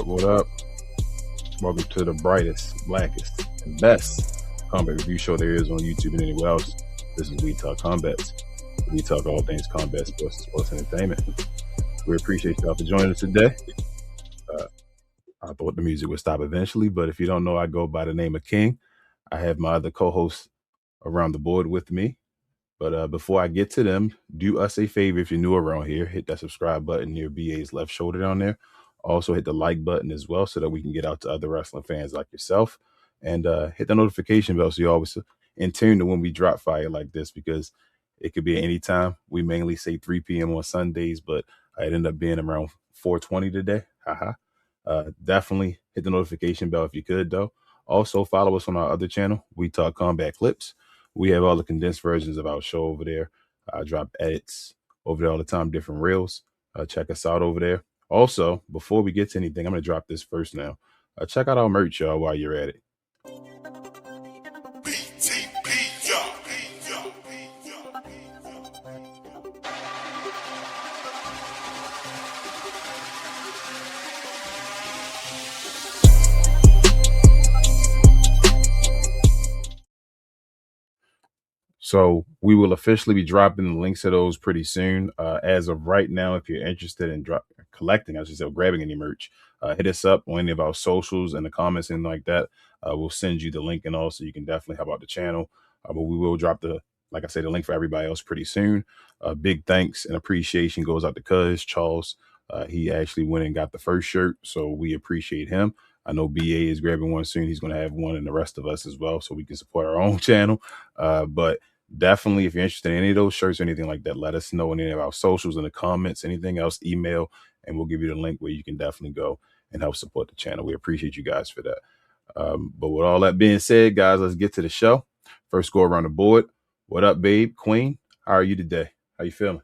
What up? Welcome to the brightest, blackest, and best combat review show there is on YouTube and anywhere else. This is We Talk Combats. We talk all things combat sports and sports entertainment. We appreciate y'all for joining us today. I thought the music would stop eventually, but if you don't know, I go by the name of King. I have my other co-hosts around the board with me. But before I get to them, do us a favor if you're new around here, hit that subscribe button near BA's left shoulder down there. Also hit the like button as well so that we can get out to other wrestling fans like yourself. And hit the notification bell so you're always in tune to when we drop fire like this, because it could be at any time. We mainly say 3 p.m. on Sundays, but it ended up being around 4:20 today. Definitely hit the notification bell if you could, though. Also, follow us on our other channel, We Talk Combat Clips. We have all the condensed versions of our show over there. I drop edits over there all the time, different reels. Check us out over there. Also, before we get to anything, I'm going to drop this first now. Check out our merch, y'all, while you're at it. So we will officially be dropping the links to those pretty soon. As of right now, if you're interested in grabbing any merch, hit us up on any of our socials and the comments and like that. We'll send you the link and all, so you can definitely help out the channel. But we will drop the link for everybody else pretty soon. Big thanks and appreciation goes out to Cuz Charles. He actually went and got the first shirt, so we appreciate him. I know BA is grabbing one soon. He's going to have one, and the rest of us as well, so we can support our own channel. But definitely, if you're interested in any of those shirts or anything like that, let us know in any of our socials, in the comments, anything else, email, and we'll give you the link where you can definitely go and help support the channel. We appreciate you guys for that. But with all that being said, guys, let's get to the show. First, go around the board. What up, babe? Queen, how are you today? How you feeling?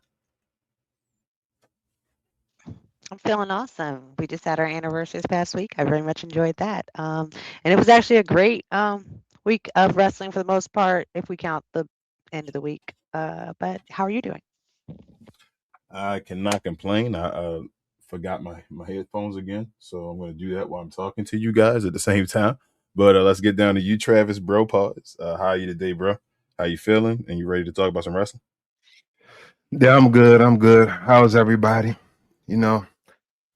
I'm feeling awesome. We just had our anniversary this past week. I very much enjoyed that. And it was actually a great week of wrestling for the most part, if we count the end of the week. But how are you doing? I cannot complain. I forgot my headphones again, so I'm going to do that while I'm talking to you guys at the same time. But let's get down to you, Travis, bro. Pause. How are you today, bro? How you feeling? And you ready to talk about some wrestling? Yeah, I'm good. How's everybody?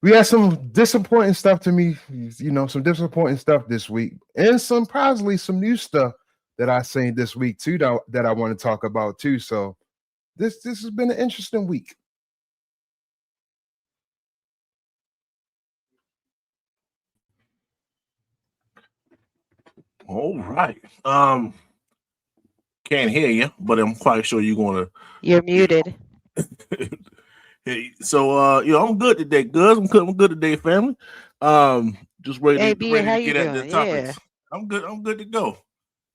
We had some disappointing stuff some disappointing stuff this week, and surprisingly some new stuff that I seen this week too that I want to talk about too. So this has been an interesting week. All right. Can't hear you, but I'm quite sure You're muted. Hey, so I'm good today, Gus. I'm good today, family. Just ready to get at the topics. Yeah. I'm good to go.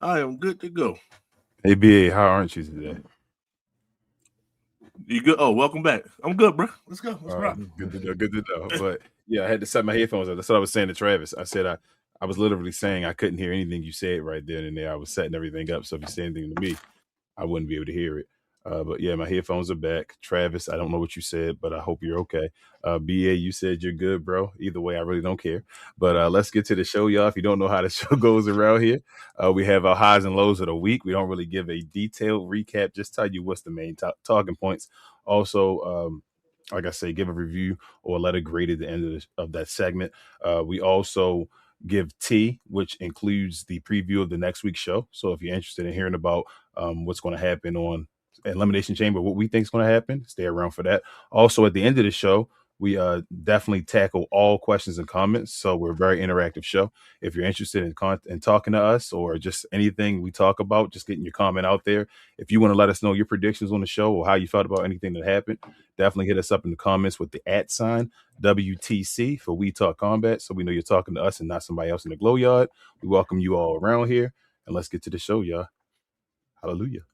I am good to go. Hey, BA, how aren't you today? You good? Oh, welcome back. I'm good, bro. Let's go. Let's rock. Good to know. But yeah, I had to set my headphones up. That's what I was saying to Travis. I said I was literally saying I couldn't hear anything you said right then and there. I was setting everything up, so if you say anything to me, I wouldn't be able to hear it. But yeah, my headphones are back. Travis, I don't know what you said, but I hope you're okay. BA, you said you're good, bro. Either way, I really don't care. But let's get to the show, y'all. If you don't know how the show goes around here, we have our highs and lows of the week. We don't really give a detailed recap, just tell you what's the main talking points. Also, like I say, give a review or a letter grade at the end of that segment. We also give tea, which includes the preview of the next week's show. So if you're interested in hearing about what's going to happen on Elimination Chamber, what we think is going to happen, stay around for that. Also, at the end of the show, we definitely tackle all questions and comments. So we're a very interactive show. If you're interested in talking to us or just anything we talk about, just getting your comment out there. If you want to let us know your predictions on the show or how you felt about anything that happened, definitely hit us up in the comments with the @ WTC for We Talk Combat, so we know you're talking to us and not somebody else in the glow yard. We welcome you all around here, and let's get to the show, y'all. Hallelujah.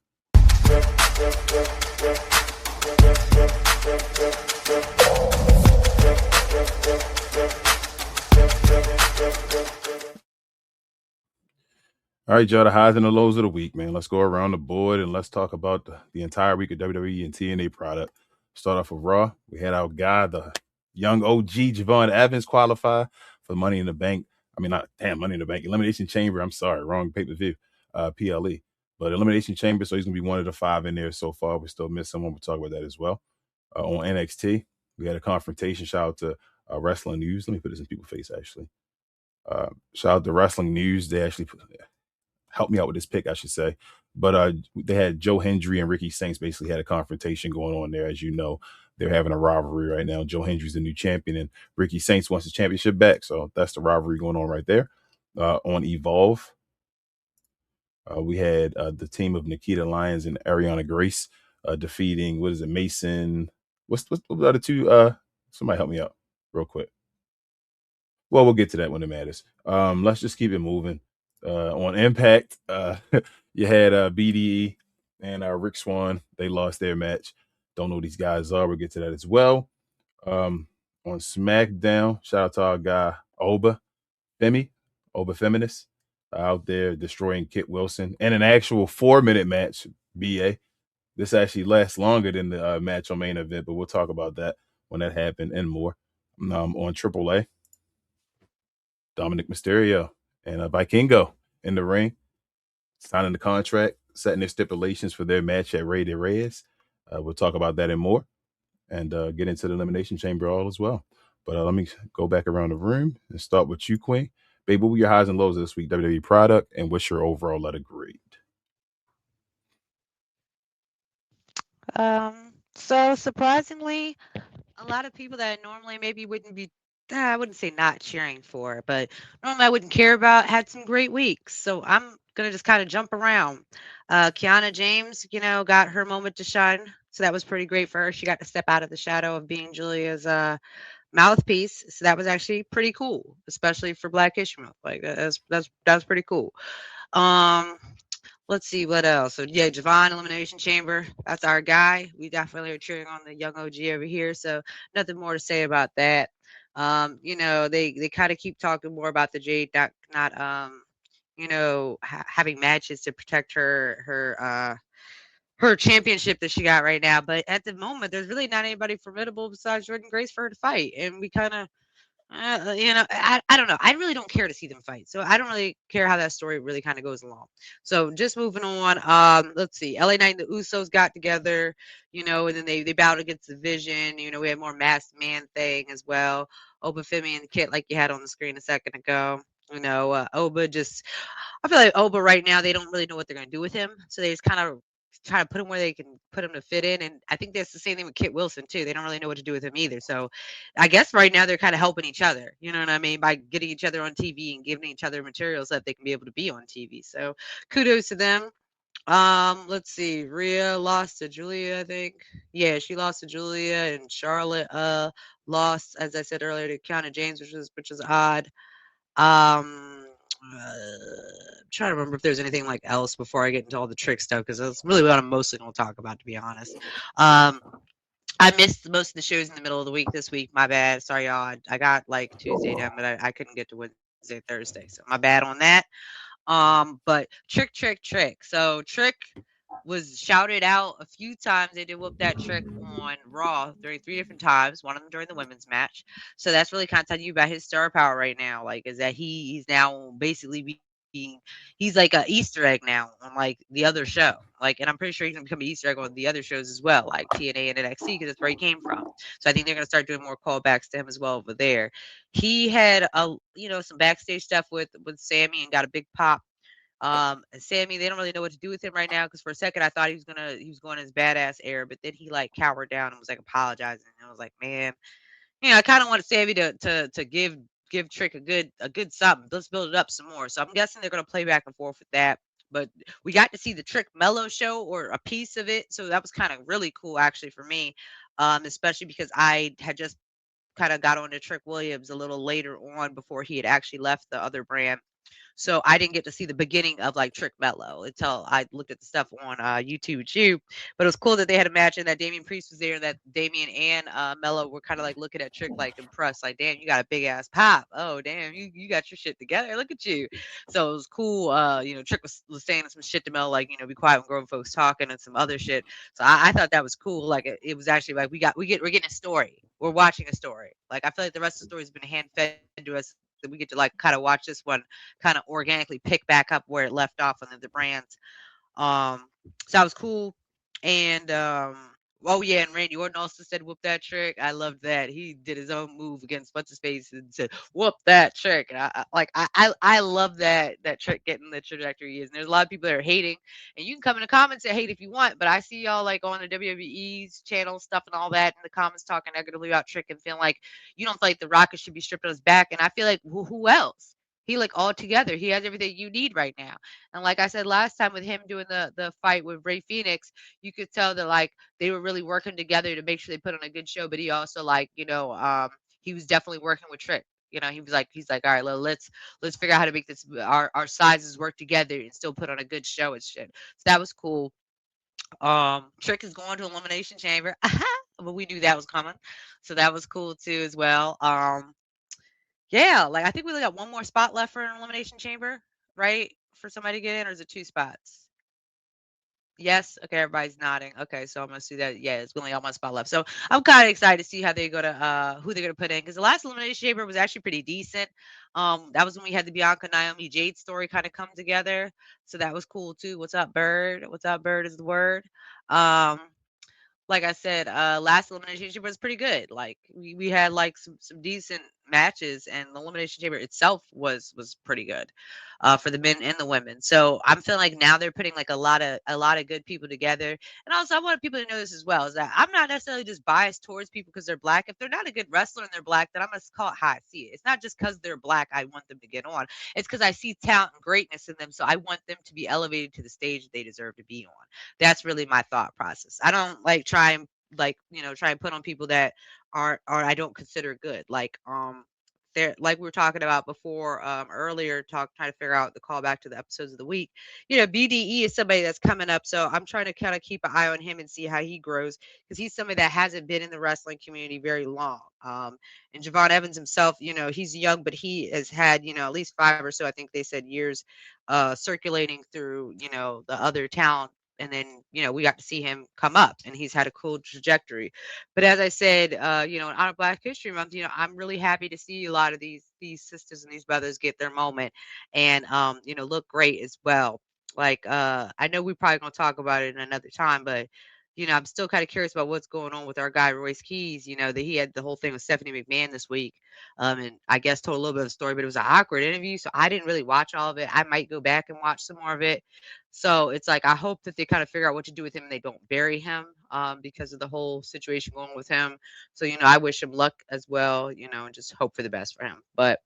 All right, y'all, the highs and the lows of the week, man. Let's go around the board and let's talk about the entire week of WWE and TNA product. Start off with Raw. We had our guy, the young OG Javon Evans, qualify for Money in the Bank. I mean, not damn Money in the Bank. Elimination Chamber. I'm sorry, wrong pay-per-view. PLE. But Elimination Chamber, so he's going to be one of the 5 in there so far. We're still missing one. We'll talk about that as well. On NXT, we had a confrontation. Shout out to Wrestling News. Let me put this in people's face, actually. Shout out to Wrestling News. They actually helped me out with this pick, I should say. But they had Joe Hendry and Ricky Saints basically had a confrontation going on there. As you know, they're having a rivalry right now. Joe Hendry's the new champion, and Ricky Saints wants his championship back. So that's the rivalry going on right there. On Evolve, we had the team of Nikita Lyons and Ariana Grace defeating, Mason? What's the other two? Somebody help me out real quick. Well, we'll get to that when it matters. Let's just keep it moving. On Impact, you had BDE and Rick Swan. They lost their match. Don't know who these guys are. We'll get to that as well. On SmackDown, shout out to our guy Oba Feminist, out there destroying Kit Wilson and an actual 4-minute match. BA. This actually lasts longer than the match on Main Event, but we'll talk about that when that happened and more. On AAA, Dominic Mysterio and Vikingo in the ring, signing the contract, setting their stipulations for their match at Rey de Reyes. We'll talk about that and more, and get into the Elimination Chamber all as well. But let me go back around the room and start with you, Queen. Babe, what were your highs and lows this week, WWE product, and what's your overall letter grade? So surprisingly, a lot of people that normally maybe wouldn't be, I wouldn't say not cheering for, but normally I wouldn't care about, had some great weeks. So I'm going to just kind of jump around. Kiana James, got her moment to shine. So that was pretty great for her. She got to step out of the shadow of being Julia's mouthpiece. So that was actually pretty cool, especially for Black History Month. Like that's pretty cool. Let's see what else. So yeah, Javon, Elimination Chamber. That's our guy. We definitely are cheering on the young OG over here. So nothing more to say about that. They kind of keep talking more about the Jade not having matches to protect her championship that she got right now. But at the moment, there's really not anybody formidable besides Jordan Grace for her to fight. And we kind of, I don't know. I really don't care to see them fight. So I don't really care how that story really kind of goes along. So just moving on. Let's see. LA Knight and the Usos got together, and then they battled against the Vision. We had more masked man thing as well. Oba Femi and Kit, like you had on the screen a second ago. Oba I feel like Oba right now, they don't really know what they're going to do with him. So they just kind of try to put him where they can put him to fit in. And I think that's the same thing with Kit Wilson too. They don't really know what to do with him either. So I guess right now they're kind of helping each other, you know what I mean? By getting each other on TV and giving each other materials that they can be able to be on TV. So kudos to them. Let's see. Rhea lost to Julia, I think. Yeah, she lost to Julia, and Charlotte lost, as I said earlier, to Kiana James, which was odd. I'm trying to remember if there's anything like else before I get into all the trick stuff, because that's really what I'm mostly going to talk about, to be honest. I missed most of the shows in the middle of the week this week. My bad. Sorry, y'all. I got like Tuesday done, but I couldn't get to Wednesday, Thursday. So my bad on that. But Trick. So Trick was shouted out a few times. They did whoop that Trick on Raw during 3 different times, one of them during the women's match. So that's really kind of telling you about his star power right now. Like, is that he's now basically he's like an Easter egg now on like the other show. Like, and I'm pretty sure he's gonna become an Easter egg on the other shows as well, like TNA and NXT, because that's where he came from. So I think they're gonna start doing more callbacks to him as well over there. He had some backstage stuff with Sammy and got a big pop. Sammy, they don't really know what to do with him right now, because for a second I thought he was going his badass air, but then he like cowered down and was like apologizing. And I was like, man, I kind of want Sammy to give Trick a good something. Let's build it up some more. So I'm guessing they're gonna play back and forth with that. But we got to see the Trick Mellow show, or a piece of it, so that was kind of really cool actually for me, especially because I had just kind of got on to Trick Williams a little later on before he had actually left the other brand. So I didn't get to see the beginning of like Trick Mello until I looked at the stuff on YouTube with you. But it was cool that they had a match and that Damian Priest was there, and that Damian and Mello were kind of like looking at Trick like impressed, like, damn, you got a big ass pop. Oh, damn, you got your shit together. Look at you. So it was cool. Trick was saying some shit to Mello, like, be quiet when grown folks talking, and some other shit. So I thought that was cool. Like it was actually like we're getting a story. We're watching a story. Like I feel like the rest of the story has been hand fed to us that we get to like kind of watch this one kind of organically pick back up where it left off on the other brands. So that was cool. And oh yeah, and Randy Orton also said whoop that trick. I loved that. He did his own move against what's his face and said whoop that trick. And I love that trick getting the trajectory he is. And there's a lot of people that are hating, and you can come in the comments and hate if you want, but I see y'all like on the WWE's channel stuff and all that in the comments talking negatively about Trick and feeling like you don't feel like the Rocket should be stripped on his back. And I feel like who else? He like all together. He has everything you need right now. And like I said last time with him doing the fight with Ray Phoenix, you could tell that like they were really working together to make sure they put on a good show. But he also like, he was definitely working with Trick. He's like, all right, let's figure out how to make this our sizes work together and still put on a good show and shit. So that was cool. Trick is going to Elimination Chamber. But we knew that was coming. So that was cool too as well. Yeah, like I think we only got one more spot left for an Elimination Chamber, right? For somebody to get in, or is it 2 spots? Yes. Okay, everybody's nodding. Okay, so I'm gonna see that. Yeah, it's only got 1 spot left. So I'm kind of excited to see how they go to who they're gonna put in, because the last Elimination Chamber was actually pretty decent. That was when we had the Bianca Naomi Jade story kind of come together. So that was cool too. What's up, Bird? What's up, Bird is the word. Like I said, last Elimination Chamber was pretty good. Like we had like some decent matches, and the Elimination Chamber itself was pretty good for the men and the women. So I'm feeling like now they're putting like a lot of good people together. And also I want people to know this as well, is that I'm not necessarily just biased towards people because they're black. If they're not a good wrestler and they're black, then I'm gonna call it how I see it. It's not just because they're black I want them to get on. It's because I see talent and greatness in them, so I want them to be elevated to the stage that they deserve to be on. That's really my thought process. I don't like try and put on people that aren't or I don't consider good. Like there, like we were talking about before earlier, trying to figure out the callback to the episodes of the week. BDE is somebody that's coming up, so I'm trying to kind of keep an eye on him and see how he grows, because he's somebody that hasn't been in the wrestling community very long. And Javon Evans himself, he's young, but he has had at least 5 or so, I think they said, years circulating through the other talent. And then, we got to see him come up, and he's had a cool trajectory. But as I said, on Black History Month, I'm really happy to see a lot of these sisters and these brothers get their moment and, look great as well. Like, I know we're probably going to talk about it in another time, but, I'm still kind of curious about what's going on with our guy, Royce Keys, that he had the whole thing with Stephanie McMahon this week. And I guess told a little bit of the story, but it was an awkward interview. So I didn't really watch all of it. I might go back and watch some more of it. So it's like, I hope that they kind of figure out what to do with him and they don't bury him because of the whole situation going with him. So, I wish him luck as well, and just hope for the best for him. But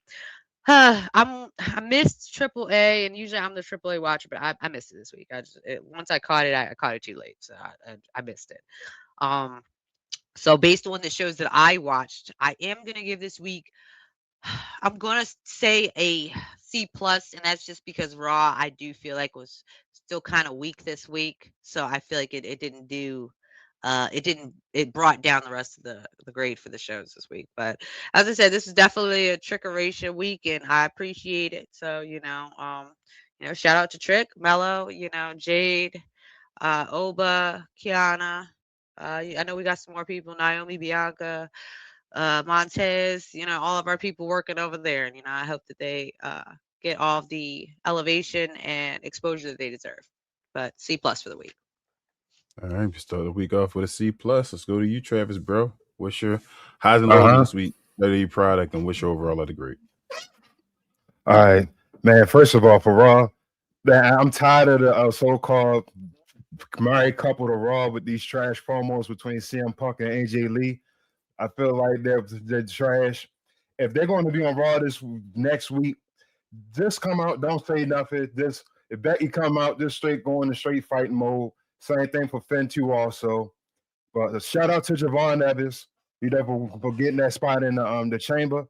I missed AAA, and usually I'm the AAA watcher, but I missed it this week. Once I caught it, I caught it too late, so I missed it. So based on the shows that I watched, I am gonna give this week, I'm gonna say a C+, and that's just because Raw I do feel like was still kind of weak this week, so I feel like it didn't do. It brought down the rest of the grade for the shows this week. But as I said, this is definitely a Trickeration week, and I appreciate it. So, shout out to Trick, Mello, Jade, Oba, Kiana. I know we got some more people, Naomi, Bianca, Montez, all of our people working over there. And, I hope that they get all of the elevation and exposure that they deserve. But C+ for the week. All right, we start the week off with a C+. Let's go to you, Travis, bro. What's your highs and lows this week? WWE product, and what's your overall of the great? All right, man. First of all, for Raw, man, I'm tired of the so-called married couple to Raw with these trash promos between CM Punk and AJ Lee. I feel like they're trash. If they're going to be on Raw this next week, just come out, don't say nothing. If Becky come out, just go in the straight fighting mode. Same thing for Finn too, also. But shout out to Javon Evans, for getting that spot in the chamber.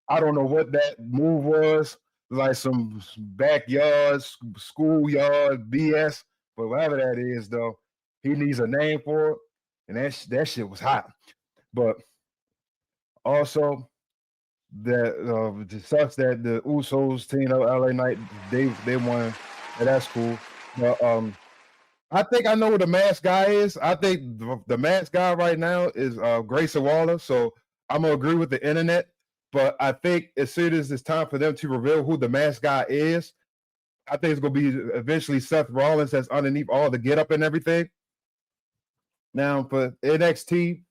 I don't know what that move was, like some backyard, schoolyard BS, but whatever that is, though, he needs a name for it, and that shit was hot. But also, that it sucks that the Usos team of LA Knight they won, and that's cool. But I think I know who the mask guy is. I think the mask guy right now is Grayson Waller. So I'm gonna agree with the internet But I think as soon as it's time for them to reveal who the mask guy is, I think it's going to be eventually Seth Rollins that's underneath all the get up and everything. Now, for NXT,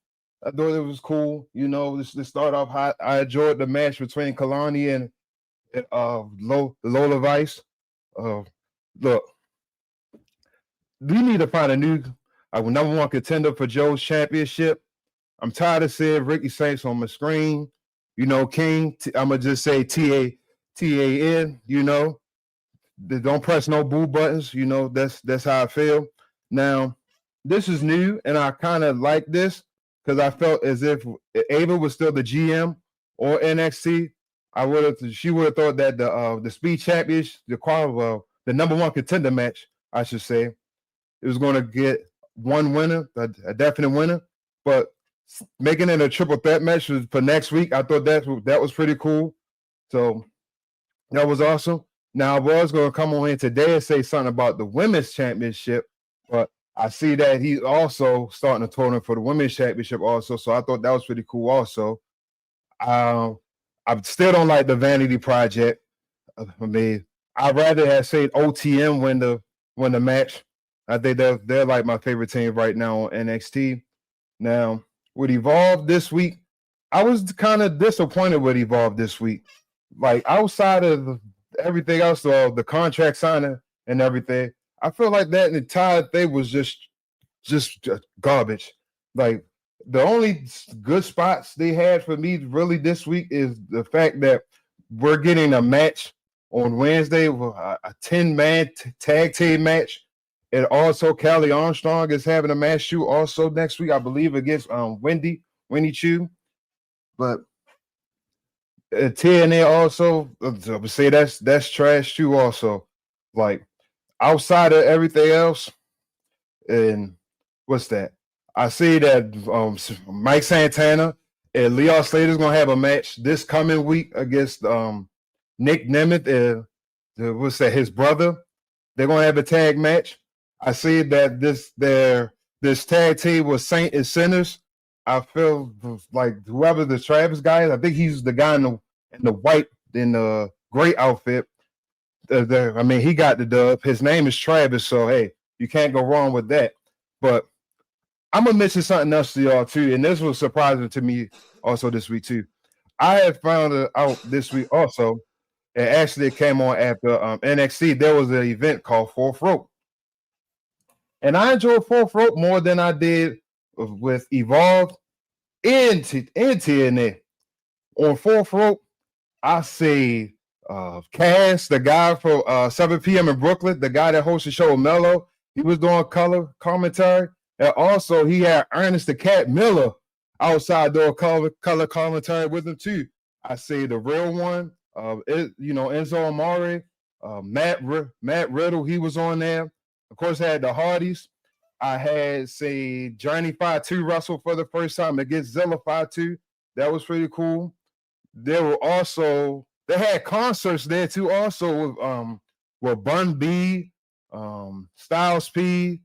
I thought it was cool. You know, to start off hot. I enjoyed the match between Kalani and Lola Vice. Look, we need to find a new number one contender for Joe's championship. I'm tired of seeing Ricky Saints on my screen. You know, King, I'm going to just say T-A-N, you know. Don't press no boo buttons. You know, that's how I feel. Now, this is new, and I kind of like this because I felt as if Ava was still the GM or NXT. She would have thought that the Speed Championship, the number one contender match, I should say, it was going to get one winner, a definite winner. But making it a triple threat match for next week, I thought that was pretty cool. So that was awesome. Now, I was going to come on here today and say something about the women's championship, but I see that he's also starting a tournament for the women's championship also. So I thought that was pretty cool also. I still don't like the Vanity Project. I mean, I'd rather have said OTM win the match. I think they're like my favorite team right now on NXT. Now, with Evolve this week, I was kind of disappointed with Evolve this week. Like, outside of everything else, the contract signing and everything, I feel like that entire thing was just garbage. Like, the only good spots they had for me really this week is the fact that we're getting a match on Wednesday, a 10-man tag team match. And also Kelly Armstrong is having a match too also next week, I believe, against Winnie Chu. But TNA also, I would say that's trash too also. Like, outside of everything else, and what's that? I see that Mike Santana and Leon Slater's going to have a match this coming week against Nick Nemeth and his brother. They're going to have a tag match. I see that this tag team was Saint and Sinners. I feel like whoever the Travis guy is, I think he's the guy in the white in the gray outfit. I mean, he got the dub. His name is Travis, so hey, you can't go wrong with that. But I'm gonna mention something else to y'all too, and this was surprising to me also this week too. I had found it out this week also, and actually it came on after NXT. There was an event called Fourth Rope. And I enjoyed Fourth Rope more than I did with Evolve and TNA. On Fourth Rope, I say Cass, the guy for 7 p.m. in Brooklyn, the guy that hosts the show with Mello, he was doing color commentary. And also he had Ernest the Cat Miller outside doing color commentary with him too. I say the real one, Enzo Amore, Matt Riddle, he was on there. Of course, I had the Hardys. I had, say, Johnny 5-2 wrestle for the first time against Zilla 5-2. That was pretty cool. They had concerts there too, also with Bun B, Styles P,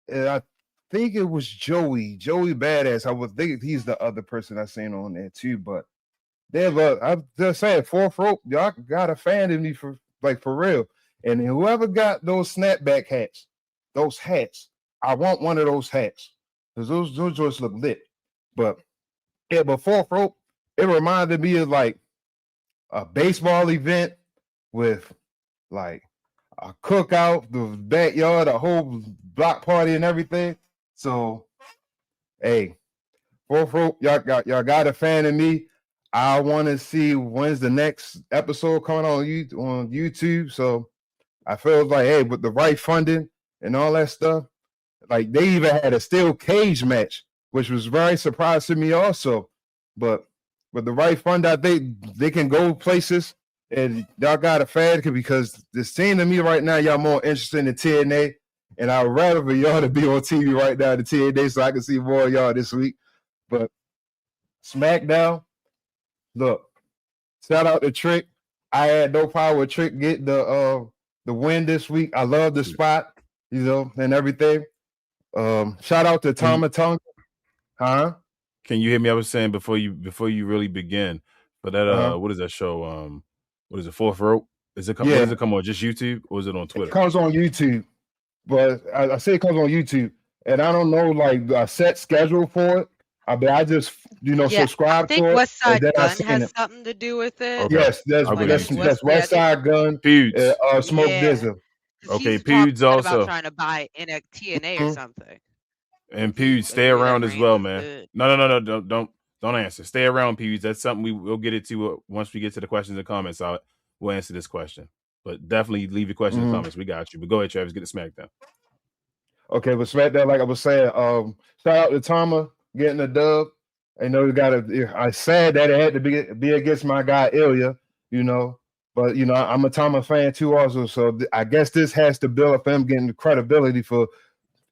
and I think it was Joey Badass. I would think he's the other person I seen on there too. But I'm just saying, Fourth Rope, y'all got a fan in me for real. And whoever got those snapback hats, I want one of those hats because those joints look lit. But yeah, but Fourth Rope, it reminded me of like a baseball event with like a cookout, the backyard, a whole block party and everything. So, hey, Fourth Rope, y'all got a fan of me. I want to see when's the next episode coming on YouTube. So I feel like, hey, with the right funding and all that stuff, like they even had a steel cage match, which was very surprising to me also. But with the right fund, I think they can go places. And y'all got a fan because this team to me right now, y'all more interested in TNA. And I'd rather for y'all to be on TV right now in TNA so I can see more of y'all this week. But SmackDown, look, shout out to Trick. I had no problem with Trick getting the win this week. I love the spot, and everything. Shout out to Tama Tonga. Huh? Can you hear me? I was saying before you really begin, But that what is that show? What is it? Fourth Rope? Is it? What does it come on? Just YouTube or is it on Twitter? It comes on YouTube, but I say it comes on YouTube, and I don't know like a set schedule for it. I just subscribe to it. I think West Side Gun has something to do with it. Okay. Yes, that's West Side Gun. Feuds. Smoke Dizzle. Okay, Feuds also about trying to buy in a TNA or something. And Feuds, stay around as well, man. No, don't answer. Stay around, Feuds. That's something we'll get it to once we get to the questions and comments. We'll answer this question, but definitely leave your questions and comments. We got you. But go ahead, Travis. Get to SmackDown. Okay, but SmackDown, like I was saying, shout out to Tama getting the dub. I know I said that it had to be against my guy Ilya, but I'm a Tama fan too also. So I guess this has to build up him getting the credibility for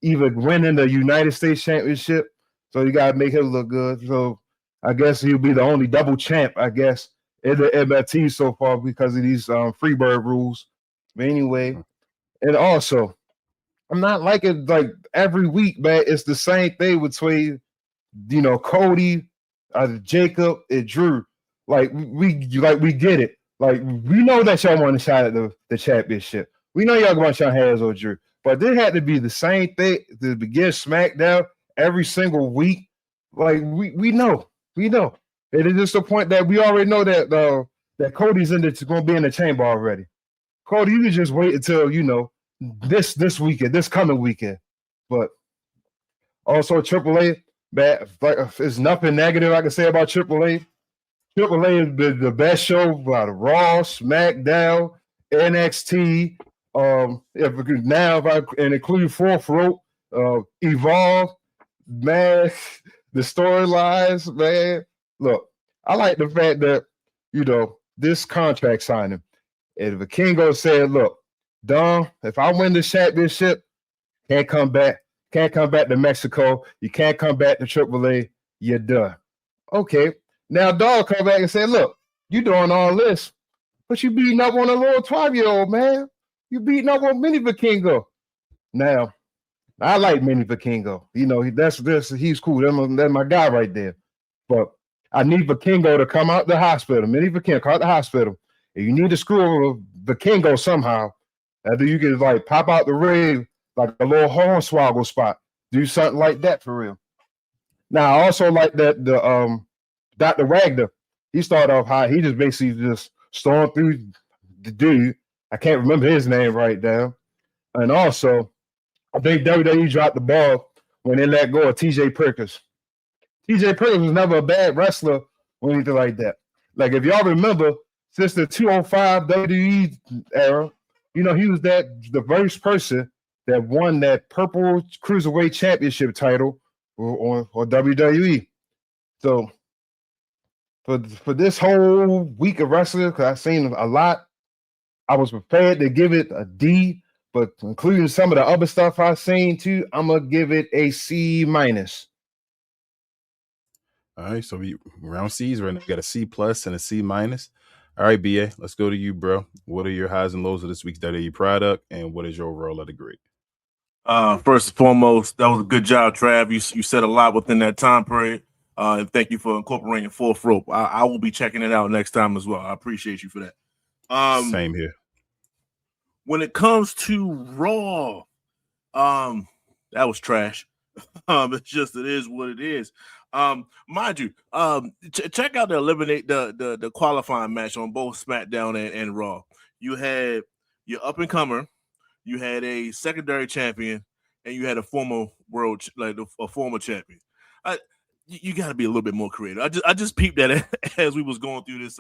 either winning the United States Championship. So you gotta make him look good. So I guess he'll be the only double champ, I guess, in the MFT so far because of these Freebird rules. But anyway, and also I'm not liking like every week, man. It's the same thing between Cody, Jacob, and Drew. Like we get it. Like we know that y'all want to shot at the championship. We know y'all want your hands on Drew, but there had to be the same thing to begin SmackDown every single week. Like we know. It is just the point that we already know that Cody's going to be in the chamber already. Cody, you can just wait until this weekend, this coming weekend. But also AAA, there's nothing negative I can say about AAA. AAA is the best show about Raw, SmackDown, NXT. If I include Fourth Rope, Evolve, man, the storylines, man. Look, I like the fact that this contract signing. And Vikingo said, "Look, Dom, if I win the championship, can't come back to Mexico. You can't come back to AAA. You're done." Okay. Now Dog come back and said, "Look, you doing all this, but you beating up on a little 12-year-old, man. You beating up on Mini Vikingo." Now, I like Mini Vikingo. He's cool. That's my guy right there. But I need Vikingo to come out the hospital. Mini Vikingo, come out the hospital. And you need to screw with Vikingo somehow. After you can like pop out the ring like a little hornswoggle spot. Do something like that for real. Now, I also like that the Dr. Wagner, he started off high. He just basically just stormed through the dude. I can't remember his name right now. And also, I think WWE dropped the ball when they let go of TJ Perkins. TJ Perkins was never a bad wrestler or anything like that. Like, if y'all remember, since the 205 WWE era, he was the first person that won that purple cruiserweight championship title or WWE. So for this whole week of wrestling, because I've seen a lot, I was prepared to give it a D, but including some of the other stuff I've seen too, I'm gonna give it a C-. All right, so we round C's right now. We got a C+ and a C-. All right, BA, let's go to you, bro. What are your highs and lows of this week's WWE product, and what is your overall letter grade? First and foremost, that was a good job, Trav. You said a lot within that time period. And thank you for incorporating Fourth Rope. I will be checking it out next time as well. I appreciate you for that. Same here. When it comes to Raw, that was trash. It is what it is. Mind you, check out the qualifying match on both SmackDown and Raw. You had your up and comer, you had a secondary champion, and you had a former a former champion. You got to be a little bit more creative. I just peeped that as we was going through this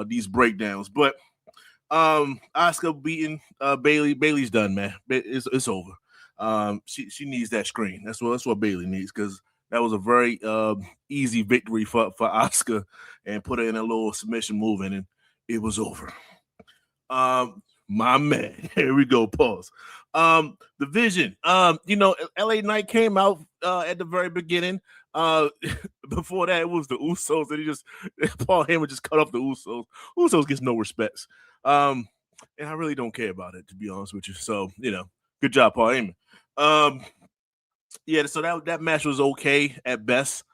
these breakdowns. But Asuka beating Bayley. Bayley's done, man. It's over. She needs that screen. That's what Bayley needs, because that was a very easy victory for Asuka, and put her in a little submission move, and it was over. My man, here we go. Pause. The Vision. LA Knight came out at the very beginning. Before that, it was the Usos, and Paul Heyman just cut off the Usos. Usos gets no respects. And I really don't care about it, to be honest with you. So, good job, Paul Heyman. Yeah, so that match was okay at best.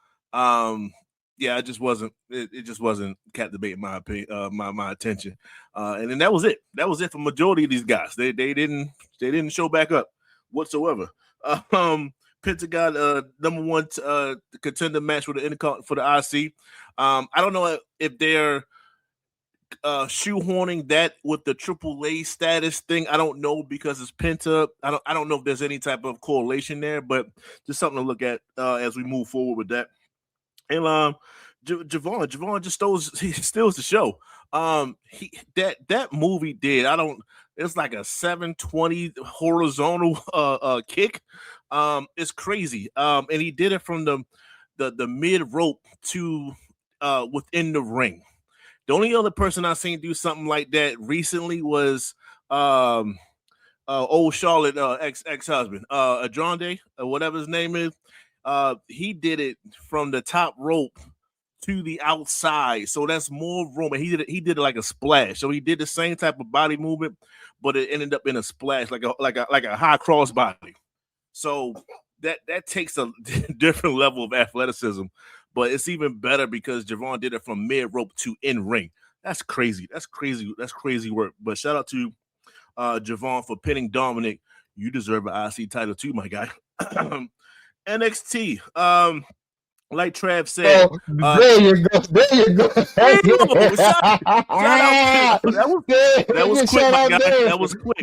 it just wasn't. It just wasn't captivating my opinion, my attention. And then that was it. That was it for majority of these guys. They didn't show back up whatsoever. Pentagon, number one contender match for the IC. I don't know if they're shoehorning that with the AAA status thing. I don't know because it's Penta. I don't know if there's any type of correlation there, but just something to look at as we move forward with that. And Javon just steals the show. That movie did. It's like a 720 horizontal kick. It's crazy. And he did it from the mid rope to within the ring. The only other person I've seen do something like that recently was old Charlotte ex-husband, Adrande, whatever his name is. He did it from the top rope to the outside, so that's more room. And he did it like a splash. So he did the same type of body movement, but it ended up in a splash, like a high cross body. So that takes a different level of athleticism, but it's even better because Javon did it from mid rope to in ring. That's crazy. That's crazy work. But shout out to Javon for pinning Dominic. You deserve an IC title too, my guy. NXT. Like Trav said, there you go. Shout out. That was quick, my guy. That was quick.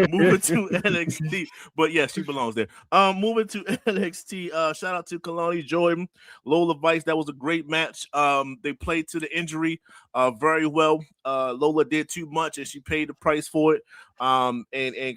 Moving to NXT, but yeah, she belongs there. Moving to NXT. Shout out to Kalani Jordan, Lola Vice. That was a great match. They played to the injury very well. Lola did too much, and she paid the price for it. And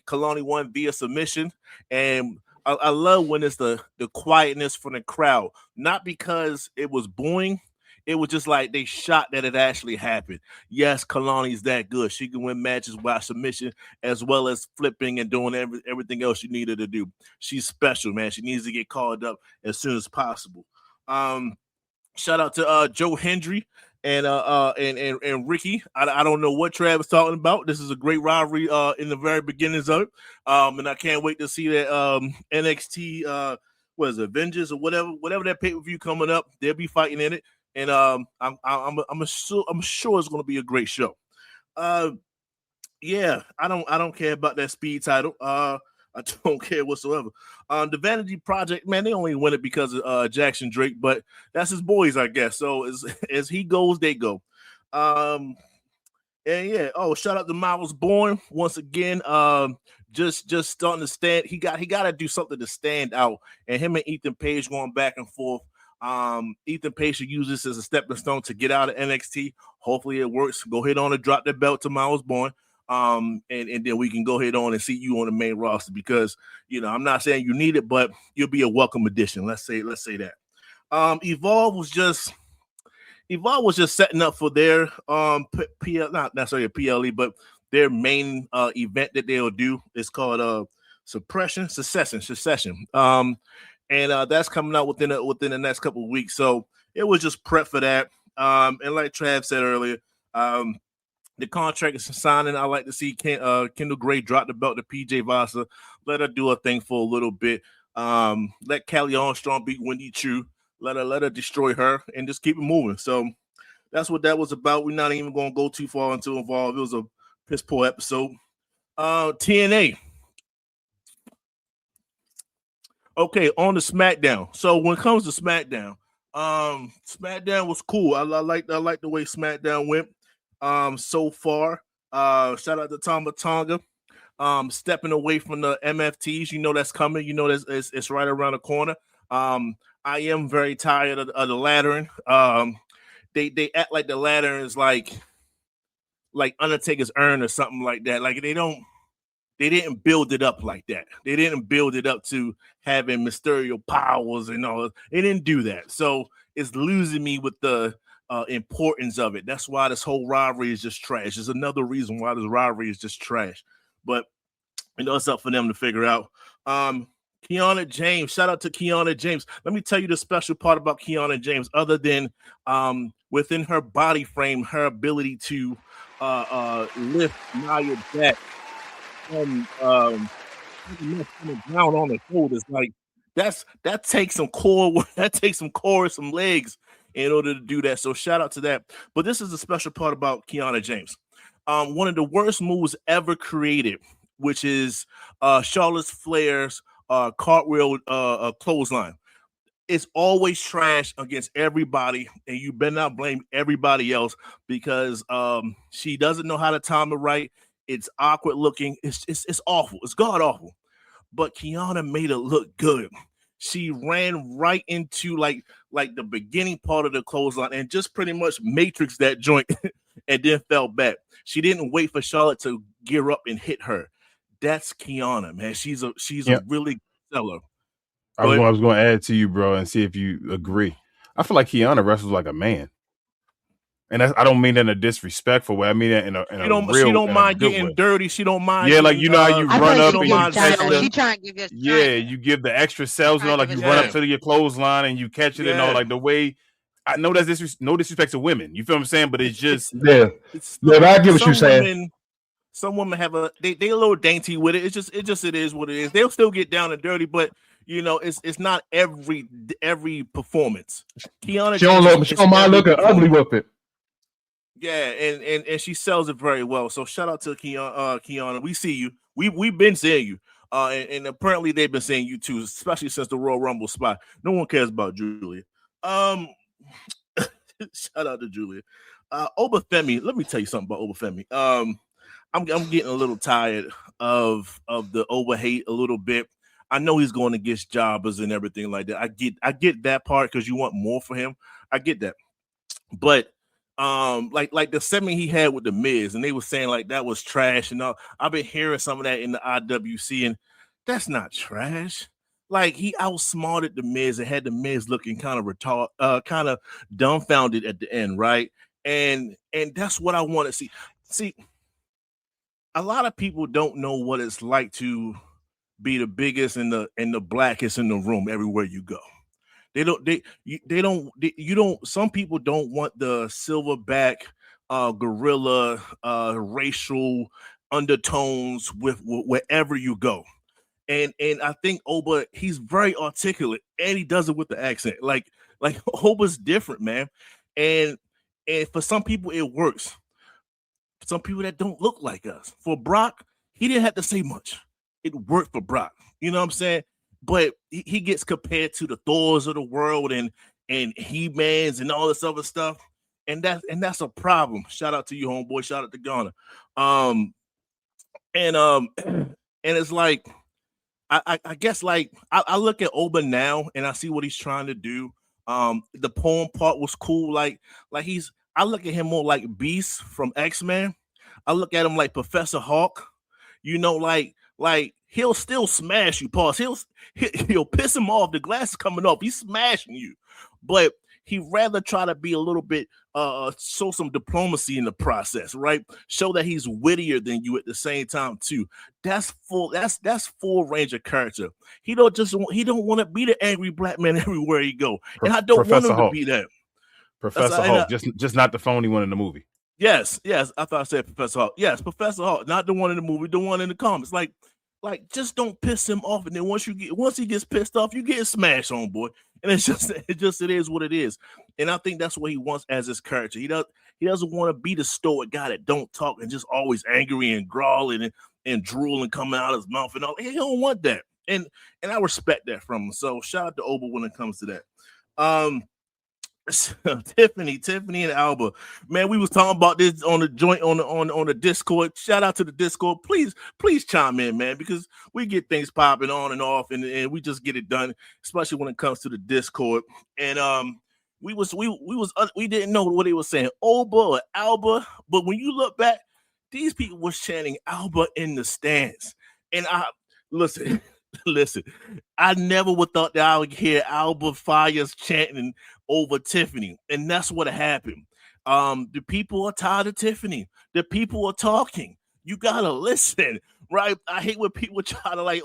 Kalani won via submission. And I love when it's the quietness from the crowd, not because it was booing. It was just like they shot that it actually happened. Yes, Kalani's that good. She can win matches by submission as well as flipping and doing everything else you needed to do. She's special, man. She needs to get called up as soon as possible. Shout out to Joe Hendry and Ricky. I don't know what Trav was talking about. This is a great rivalry in the very beginnings of it. And I can't wait to see that NXT what is it, Avengers or whatever that pay-per-view coming up. They'll be fighting in it. And I'm sure it's going to be a great show. Yeah, I don't care about that speed title. I don't care whatsoever. The Vanity Project, man, they only win it because of Jackson Drake, but that's his boys, I guess. So as he goes, they go. And yeah, shout out to Miles Bourne once again. Just starting to stand. He got to do something to stand out. And him and Ethan Page going back and forth. Ethan Page should use this as a stepping stone to get out of NXT. Hopefully it works. Go ahead on and drop that belt to Miles Bourne. And then we can go ahead on and see you on the main roster because I'm not saying you need it, but you'll be a welcome addition. Let's say that. Evolve was just setting up for their not necessarily a PLE, but their main event that they'll do is called Secession. And that's coming out within the next couple of weeks. So it was just prep for that. And like Trav said earlier, the contract is signing. I like to see Kendall Gray drop the belt to PJ Vasa. Let her do her thing for a little bit. Let Callie Armstrong beat Wendy Chu. Let her destroy her and just keep it moving. So that's what that was about. We're not even going to go too far into Evolve. It was a piss poor episode. TNA. Okay, on the SmackDown. So when it comes to SmackDown, SmackDown was cool. I like the way SmackDown went so far. Shout out to Tama Tonga. Stepping away from the MFTs. That's coming. It's right around the corner. I am very tired of the laddering. They act like the ladder is like Undertaker's urn or something like that. Like they didn't build it up like that. They didn't build it up to having Mysterio powers and all. They didn't do that. So it's losing me with the importance of it. That's why this whole rivalry is just trash. There's another reason why this rivalry is just trash. But it's up for them to figure out. Kiana James, shout out to Kiana James. Let me tell you the special part about Kiana James, other than within her body frame, her ability to lift Nia back from down on the shoulders. Like that takes some core, some legs in order to do that. So shout out to that. But this is the special part about Kiana James. One of the worst moves ever created, which is Charlotte Flair's cartwheel clothesline. It's always trash against everybody, and you better not blame everybody else because she doesn't know how to time it right. It's awkward looking. It's awful. It's god awful. But Kiana made it look good. She ran right into like the beginning part of the clothesline and just pretty much matrixed that joint and then fell back. She didn't wait for Charlotte to gear up and hit her. That's Kiana, man. She's a really good seller. I was going to add to you, bro, and see if you agree. I feel like Kiana wrestles like a man, and I don't mean that in a disrespectful way. I mean that in a real. She don't mind getting dirty. She don't mind. Yeah, like you know how you run up and she trying to give you. You give the extra cells, you know, like you run up to your clothesline and you catch it, and all like the way. I know that's no disrespect to women. You feel what I'm saying? But it's just I get what you're saying. Some women have they a little dainty with it. It is what it is. They'll still get down and dirty, but you know it's not every performance. Kiana, she don't mind looking ugly with it. Yeah, and she sells it very well. So shout out to Kiana. We see you. We've been seeing you. And apparently they've been seeing you too, especially since the Royal Rumble spot. No one cares about Julia. Shout out to Julia. Obafemi, let me tell you something about Obafemi. I'm getting a little tired of the over hate a little bit. I know he's going against jobbers and everything like that. I get that part because you want more for him. I get that. But like the segment he had with the Miz, and they were saying like that was trash and all. I've been hearing some of that in the IWC, and that's not trash. Like he outsmarted the Miz and had the Miz looking kind of kind of dumbfounded at the end, right? And that's what I want to see. See, a lot of people don't know what it's like to be the biggest and the blackest in the room everywhere you go. Some people don't want the silverback gorilla racial undertones with wherever you go. And I think Oba, he's very articulate and he does it with the accent. Like Oba's different, man. And for some people it works. For some people that don't look like us. For Brock, he didn't have to say much. It worked for Brock. You know what I'm saying? But he gets compared to the Thors of the world and He-Mans and all this other stuff. And that's a problem. Shout out to you, homeboy. Shout out to Ghana. And it's like I guess like I look at Oba now and I see what he's trying to do. The poem part was cool. Like I look at him more like Beast from X-Men. I look at him like Professor Hawk. You know, like he'll still smash you, pause. He'll piss him off. The glass is coming off. He's smashing you, but he'd rather try to be a little bit show some diplomacy in the process, right? Show that he's wittier than you at the same time too. That's full range of character. He don't want to be the angry black man everywhere he go, and I don't want him to be that. Professor Hulk, just not the phony one in the movie. Yes. I thought I said Professor Hulk. Yes, Professor Hulk, not the one in the movie, the one in the comics. Like just don't piss him off, and then once he gets pissed off, you get smashed on, boy. And it is what it is. And I think that's what he wants as his character. He doesn't want to be the stoic guy that don't talk and just always angry and growling and drooling coming out of his mouth and all. He don't want that. And I respect that from him. So shout out to Oba when it comes to that. Tiffany and Alba, man, we was talking about this on the joint on the Discord. Shout out to the Discord. Please chime in, man, because we get things popping on and off, and we just get it done, especially when it comes to the Discord. And we didn't know what they were saying, Oba or Alba, but when you look back, these people was chanting Alba in the stands, and I listen. I never would thought that I would hear Alba Fires chanting over Tiffany, and that's what happened. The people are tired of Tiffany. The people are talking. You gotta listen, right? I hate when people try to like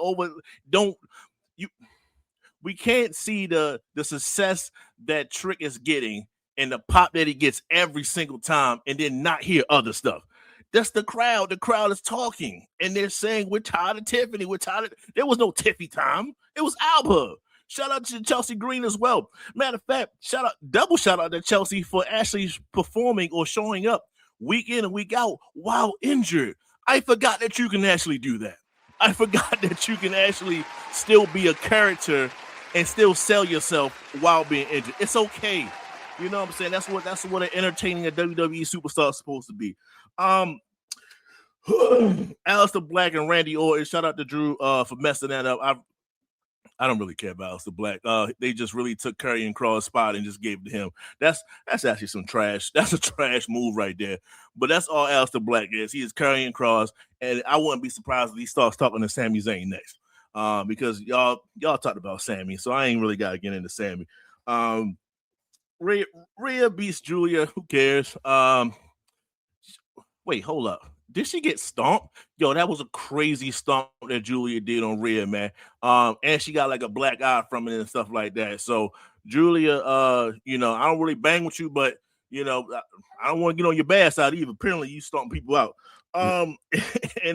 we can't see the success that Trick is getting and the pop that he gets every single time, and then not hear other stuff. That's the crowd. The crowd is talking, and they're saying, we're tired of Tiffany. There was no Tiffy time. It was Alba. Shout out to Chelsea Green as well. Matter of fact, double shout out to Chelsea for actually performing or showing up week in and week out while injured. I forgot that you can actually do that. I forgot that you can actually still be a character and still sell yourself while being injured. It's okay. You know what I'm saying? That's what an entertaining a WWE superstar is supposed to be. Aleister Black and Randy Orton. Shout out to Drew for messing that up. I don't really care about Aleister Black. They just really took Karrion Kross' spot and just gave it to him. That's actually some trash. That's a trash move right there. But that's all Aleister Black is. He is Karrion Kross, and I wouldn't be surprised if he starts talking to Sami Zayn next. Because y'all talked about Sami, so I ain't really got to get into Sami. Rhea beats Julia. Who cares? Wait, hold up. Did she get stomped? Yo, that was a crazy stomp that Julia did on Rhea, man. And she got like a black eye from it and stuff like that. So Julia, I don't really bang with you, but I don't want to get on your bad side either. Apparently, you stomp people out. And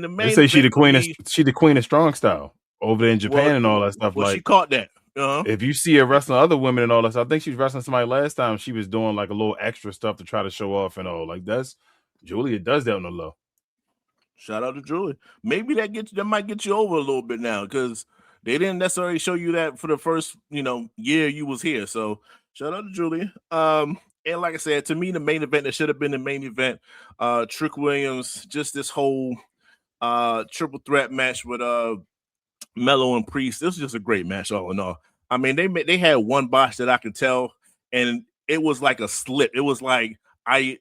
the main they say she the queen of strong style over there in Japan and all that stuff. Well, she caught that. If you see her wrestling other women and all that stuff, I think she was wrestling somebody last time. She was doing like a little extra stuff to try to show off and all. Like Julia does that on the low. Shout out to Julia. Maybe that might get you over a little bit now because they didn't necessarily show you that for the first year you was here. So shout out to Julia. And like I said, to me, the main event that should have been the main event, Trick Williams, just this whole triple threat match with Mello and Priest. This was just a great match all in all. I mean, they had one botch that I could tell, and it was like a slip. It was like I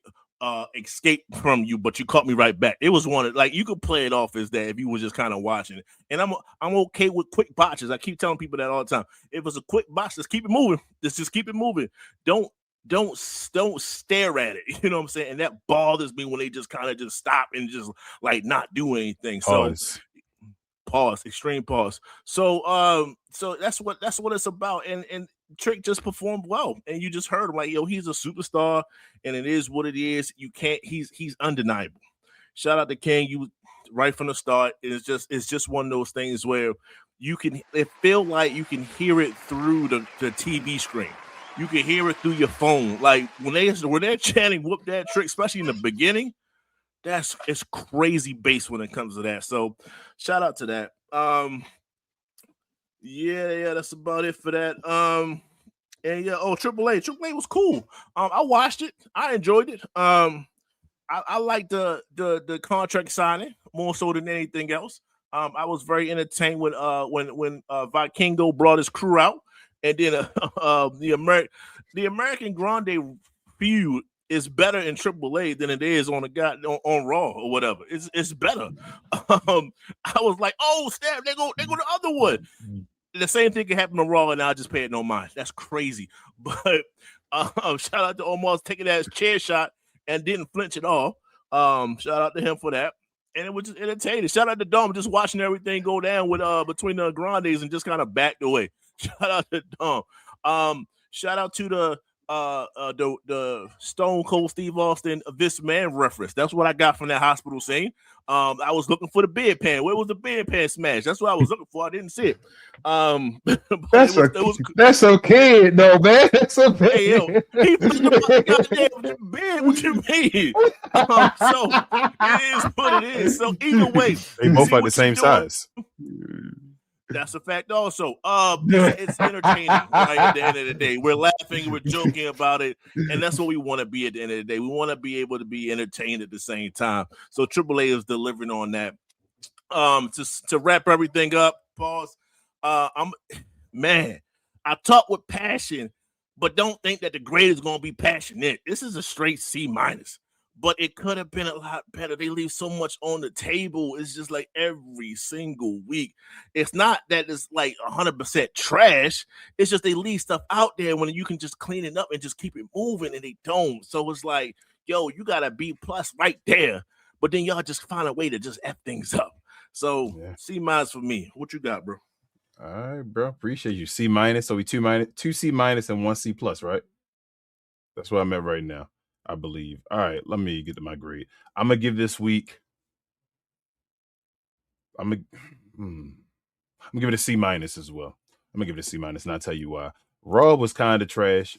escaped from you, but you caught me right back. It was one like you could play it off as that if you were just kind of watching it. And I'm okay with quick botches. I keep telling people that all the time. If it's a quick botch, just keep it moving. Just keep it moving. Don't stare at it. You know what I'm saying? And that bothers me when they just kind of just stop and just like not do anything. Pause, extreme pause. So that's what it's about. And Trick just performed well, and you just heard him like, yo, he's a superstar, and it is what it is. You can't. He's undeniable. Shout out to King. You right from the start. It's just one of those things where it feel like you can hear it through the TV screen. You can hear it through your phone. Like when they're chanting "whoop that Trick," especially in the beginning. It's crazy bass when it comes to that. So shout out to that. Yeah, that's about it for that. And yeah, AAA was cool. I watched it. I enjoyed it. I like the contract signing more so than anything else. I was very entertained when Vikingo brought his crew out, and then the American Grande feud is better in AAA than it is on on Raw or whatever. It's better. I was like, oh snap, they go the other one. The same thing can happen on Raw, and I just pay it no mind. That's crazy. But shout out to Omar taking that chair shot and didn't flinch at all. Shout out to him for that. And it was just entertaining. Shout out to Dom just watching everything go down with between the Grandes and just kind of backed away. Shout out to Dom. Shout out to the Stone Cold Steve Austin This Man reference. That's what I got from that hospital scene. I was looking for the bedpan. Where was the bedpan smash? That's what I was looking for. I didn't see it. That's okay, though, man. That's okay. Hey, yo, he put the goddamn bed. What you mean? So it is what it is. So either way, they both are the same size. That's a fact also. It's entertaining, right? At the end of the day, we're laughing, we're joking about it, and that's what we want to be at the end of the day. We want to be able to be entertained at the same time. So AAA is delivering on that. To wrap everything up, pause. I talk with passion, but don't think that the grade is going to be passionate. This is a straight C-, but it could have been a lot better. They leave so much on the table. It's just like every single week. It's not that it's like 100% trash. It's just they leave stuff out there when you can just clean it up and just keep it moving, and they don't. So it's like, yo, you got a B+ right there, but then y'all just find a way to just F things up. So yeah. C- for me. What you got, bro? All right, bro. Appreciate you. C-. So we 2 C- and 1 C+, right? That's what I'm at right now, I believe. All right, let me get to my grade. I'm gonna give this week. I'm gonna give it a C- as well. I'm gonna give it a C-, and I'll tell you why. Raw was kind of trash.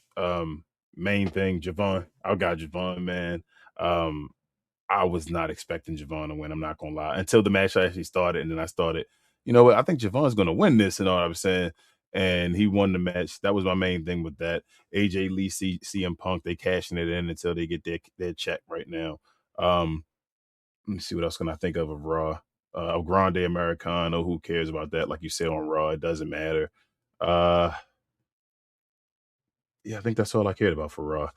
Main thing, Javon. I got Javon, man. I was not expecting Javon to win. I'm not gonna lie. Until the match actually started, and then I started, you know what? I think Javon's gonna win this, and all I was saying. And he won the match. That was my main thing with that. AJ Lee, CM Punk, they cashing it in until they get their check right now. Let me see what else can I think of Raw. Grande Americano, who cares about that? Like you said on Raw, it doesn't matter. Yeah, I think that's all I cared about for Raw.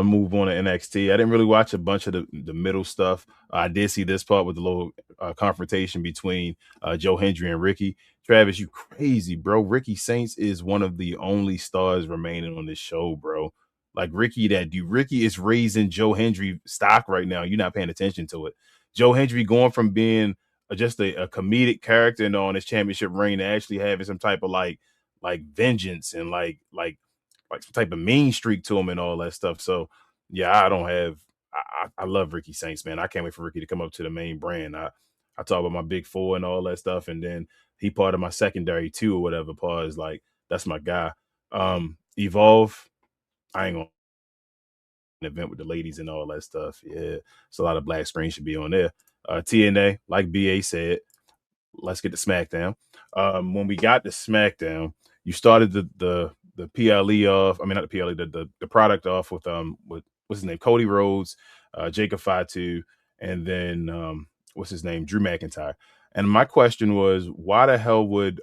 Move on to NXT. I didn't really watch a bunch of the middle stuff. I did see this part with the little confrontation between Joe Hendry and Ricky. Travis, you crazy, bro. Ricky Saints is one of the only stars remaining on this show, bro. Like Ricky is raising Joe Hendry stock right now. You're not paying attention to it. Joe Hendry going from being just a comedic character and on his championship reign to actually having some type of like vengeance and like some type of mean streak to him and all that stuff. So yeah, I love Ricky Saints, man. I can't wait for Ricky to come up to the main brand. I talk about my big four and all that stuff, and then he part of my secondary too or whatever. Pause, like that's my guy. Evolve, I ain't gonna an event with the ladies and all that stuff. Yeah, it's a lot of black screen should be on there. TNA, like BA said, let's get to SmackDown. When we got to SmackDown, you started the PLE off. I mean, not the PLE, the product off with what's his name, Cody Rhodes, Jacob Fatu, and then what's his name, Drew McIntyre. And my question was, why the hell would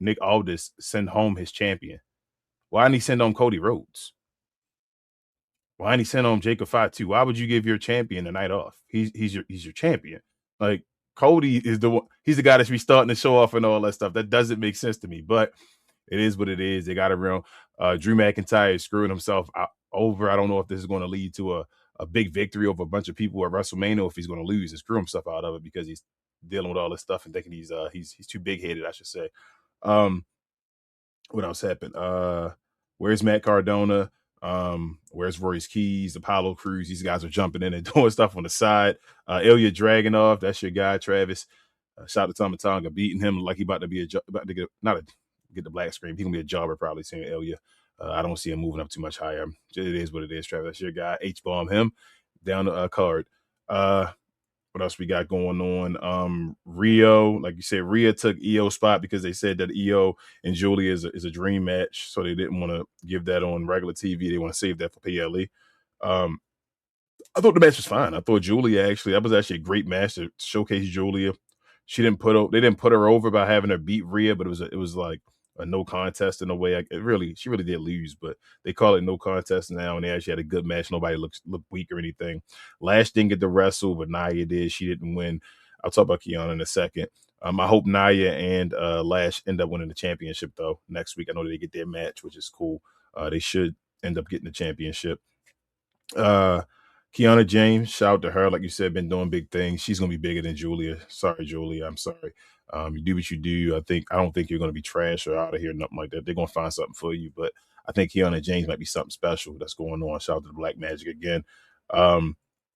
Nick Aldis send home his champion? Why didn't he send home Cody Rhodes? Why didn't he send home Jacob Fatu? Why would you give your champion a night off? He's your champion. Like Cody is he's the guy that should be starting to show off and all that stuff. That doesn't make sense to me, but it is what it is. They got around. Drew McIntyre is screwing himself over. I don't know if this is going to lead to a big victory over a bunch of people at WrestleMania, or if he's going to lose and screw himself out of it because he's dealing with all this stuff and thinking he's too big headed, I should say. What else happened? Where's Matt Cardona? Where's Royce Keys, Apollo Crews? These guys are jumping in and doing stuff on the side. Ilya Dragunov, that's your guy, Travis. Shout out to Tama Tonga, beating him like he about to get the black screen. He's gonna be a jobber probably seeing Ilya. I don't see him moving up too much higher. It is what it is, Travis. That's your guy. H-bomb him down the card. What else we got going on? Rio, like you said, Rhea took EO's spot because they said that EO and Julia is a dream match, so they didn't want to give that on regular TV. They want to save that for PLE. I thought the match was fine. I thought that was actually a great match to showcase Julia. They didn't put her over by having her beat Rhea, but it was like a no contest in a way. She really did lose, but they call it no contest now, and they actually had a good match. Nobody looked weak or anything. Lash didn't get to wrestle, but Nia did. She didn't win. I'll talk about Kiana in a second. I hope Nia and Lash end up winning the championship though next week. I know they get their match, which is cool. They should end up getting the championship. Kiana James, shout out to her. Like you said, been doing big things. She's gonna be bigger than Julia. Sorry, Julia. I'm sorry. You do what you do. I don't think you're gonna be trash or out of here, nothing like that. They're gonna find something for you. But I think Kiana James might be something special that's going on. Shout out to the Black Magic again.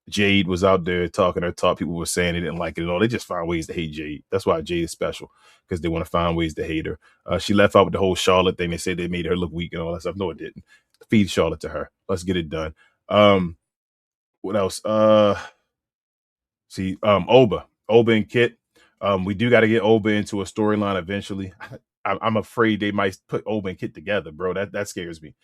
Jade was out there talking her talk. People were saying they didn't like it at all. They just find ways to hate Jade. That's why Jade is special, because they want to find ways to hate her. She left out with the whole Charlotte thing. They said they made her look weak and all that stuff. No, it didn't. Feed Charlotte to her. Let's get it done. What else? Oba and Kit. We do got to get Oba into a storyline eventually. I'm afraid they might put Oba and Kit together, bro. That scares me.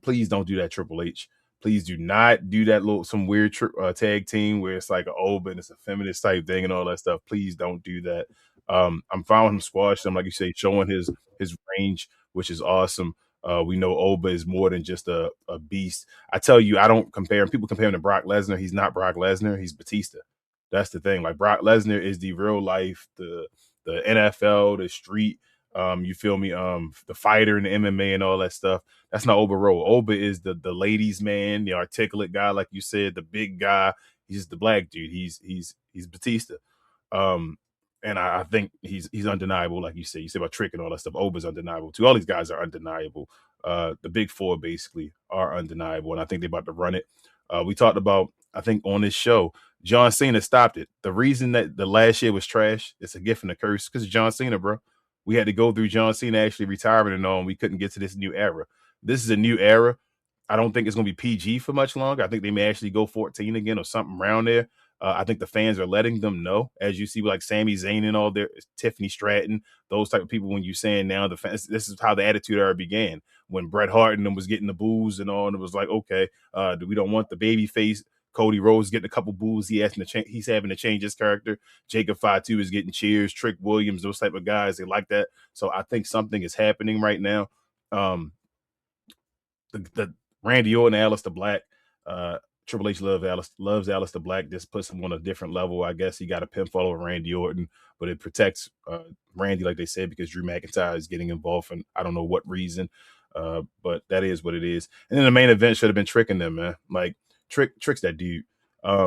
Please don't do that, Triple H. Please do not do that some weird tag team where it's like an Oba and it's a feminist type thing and all that stuff. Please don't do that. I'm fine with him squashing him, like you say, showing his range, which is awesome. We know Oba is more than just a beast. I tell you, I don't compare him. People compare him to Brock Lesnar. He's not Brock Lesnar. He's Batista. That's the thing. Like Brock Lesnar is the real life, the NFL, the street. You feel me? The fighter and the MMA and all that stuff. That's not Oba Rowe. Oba is the ladies' man, the articulate guy, like you said, the big guy. He's just the black dude. He's Batista. And I think he's undeniable, like you say. You say about Trick and all that stuff. Oba's undeniable too. All these guys are undeniable. The big four basically are undeniable, and I think they're about to run it. We talked about, I think on this show, John Cena stopped it. The reason that the last year was trash, it's a gift and a curse, because John Cena, bro. We had to go through John Cena actually retiring and all, and we couldn't get to this new era. This is a new era. I don't think it's going to be PG for much longer. I think they may actually go 14 again or something around there. I think the fans are letting them know, as you see, like Sami Zayn and all their Tiffany Stratton, those type of people. When you're saying now the fans, this is how the Attitude Era began. When Bret Hart and them was getting the boos and all, and it was like, okay, we don't want the baby face. Cody Rhodes getting a couple boos. He's having to change his character. Jacob Fatu is getting cheers. Trick Williams, those type of guys, they like that. So I think something is happening right now. The Randy Orton, Aleister Black, Triple H loves Aleister Black. This puts him on a different level. I guess he got a pinfall over Randy Orton, but it protects Randy, like they said, because Drew McIntyre is getting involved for I don't know what reason. But that is what it is. And then the main event should have been tricking them, man. Like Trick's that dude. I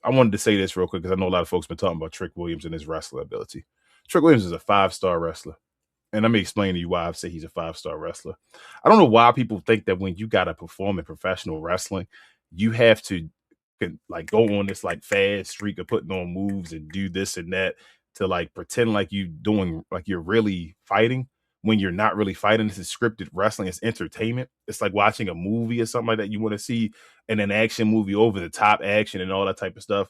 wanted to say this real quick because I know a lot of folks been talking about Trick Williams and his wrestling ability. Trick Williams is a 5-star wrestler. And let me explain to you why I say he's a 5-star wrestler. I don't know why people think that when you got to perform in professional wrestling, you have to like go on this like fast streak of putting on moves and do this and that to like pretend like you doing like you're really fighting when you're not really fighting. This is scripted wrestling. It's entertainment. It's like watching a movie or something like that. You want to see in an action movie, over the top action and all that type of stuff.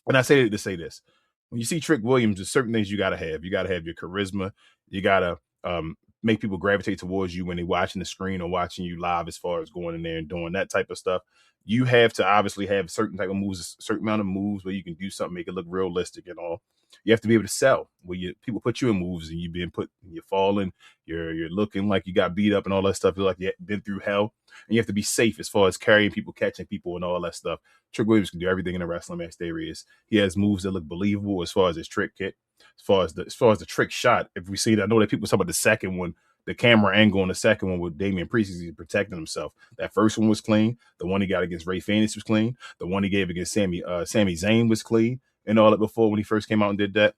And I say to say this. When you see Trick Williams, there's certain things you got to have. You got to have your charisma. You got to make people gravitate towards you when they're watching the screen or watching you live, as far as going in there and doing that type of stuff. You have to obviously have certain type of moves, a certain amount of moves where you can do something, make it look realistic and all. You have to be able to sell where people put you in moves and you're falling, you're looking like you got beat up and all that stuff. You're like you've been through hell, and you have to be safe as far as carrying people, catching people, and all that stuff. Trick Williams can do everything in a wrestling match there is. He has moves that look believable as far as his trick kit, as far as the trick shot. If we see that, I know that people talk about the second one, the camera angle on the second one with Damian Priest, he's protecting himself. That first one was clean. The one he got against Ray Phoenix was clean. The one he gave against Sami Zayn was clean. And all that before when he first came out and did that.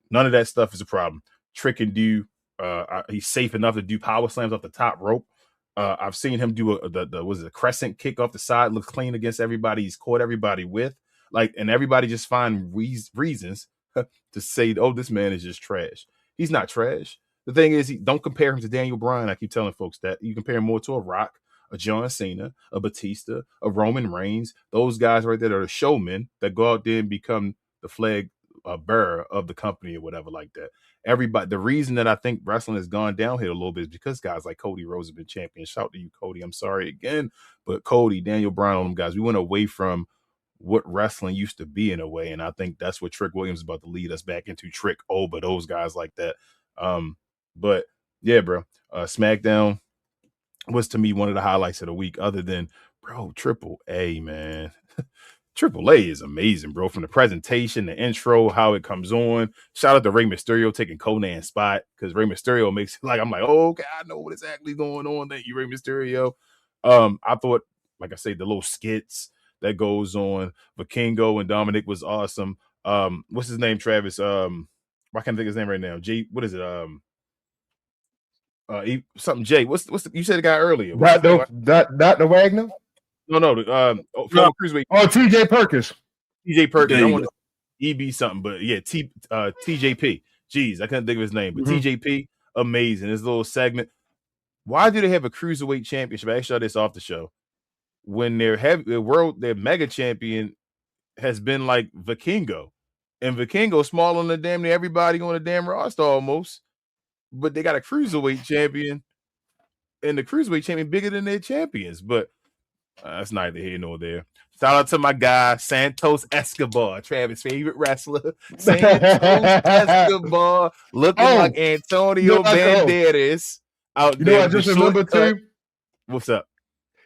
None of that stuff is a problem. Trick can do. He's safe enough to do power slams off the top rope. I've seen him do a crescent kick off the side, look clean against everybody. He's caught everybody with and everybody just find reasons to say, oh, this man is just trash. He's not trash. The thing is, don't compare him to Daniel Bryan. I keep telling folks that you compare him more to a Rock, a John Cena, a Batista, a Roman Reigns. Those guys right there are the showmen that go out there and become the flag bearer of the company or whatever like that. Everybody, the reason that I think wrestling has gone downhill a little bit is because guys like Cody Rhodes have been champions. Shout out to you, Cody. I'm sorry again, but Cody, Daniel Bryan, all them guys, we went away from what wrestling used to be in a way, and I think that's what Trick Williams is about to lead us back into. But those guys like that. But yeah, bro, SmackDown was to me one of the highlights of the week. Other than Triple A, man. Triple A is amazing, bro. From the presentation, the intro, how it comes on. Shout out to Rey Mysterio taking Conan's spot, because Rey Mysterio makes it like I'm like, oh, okay, I know what is actually going on. Thank you, Rey Mysterio. I thought, like I say, the little skits that goes on, Vikingo and Dominic was awesome. What's his name, Travis? I can't think of his name right now. What is it? Something Jay. You said the guy earlier? Dr. Wagner? No. Cruiserweight. Oh, TJ Perkins. TJ Perkins. I want to EB something, but yeah, TJP. Jeez, I couldn't think of his name, but TJP, amazing. This little segment. Why do they have a cruiserweight championship? I asked y'all this off the show. When their mega champion has been like Vikingo, and Vikingo smaller than damn near everybody on the damn roster almost, but they got a cruiserweight champion, and the cruiserweight champion bigger than their champions, but. That's neither here nor there. Shout out to my guy, Santos Escobar, Travis' favorite wrestler. Santos Escobar, looking like Antonio Banderas out there. I just remember too. What's up?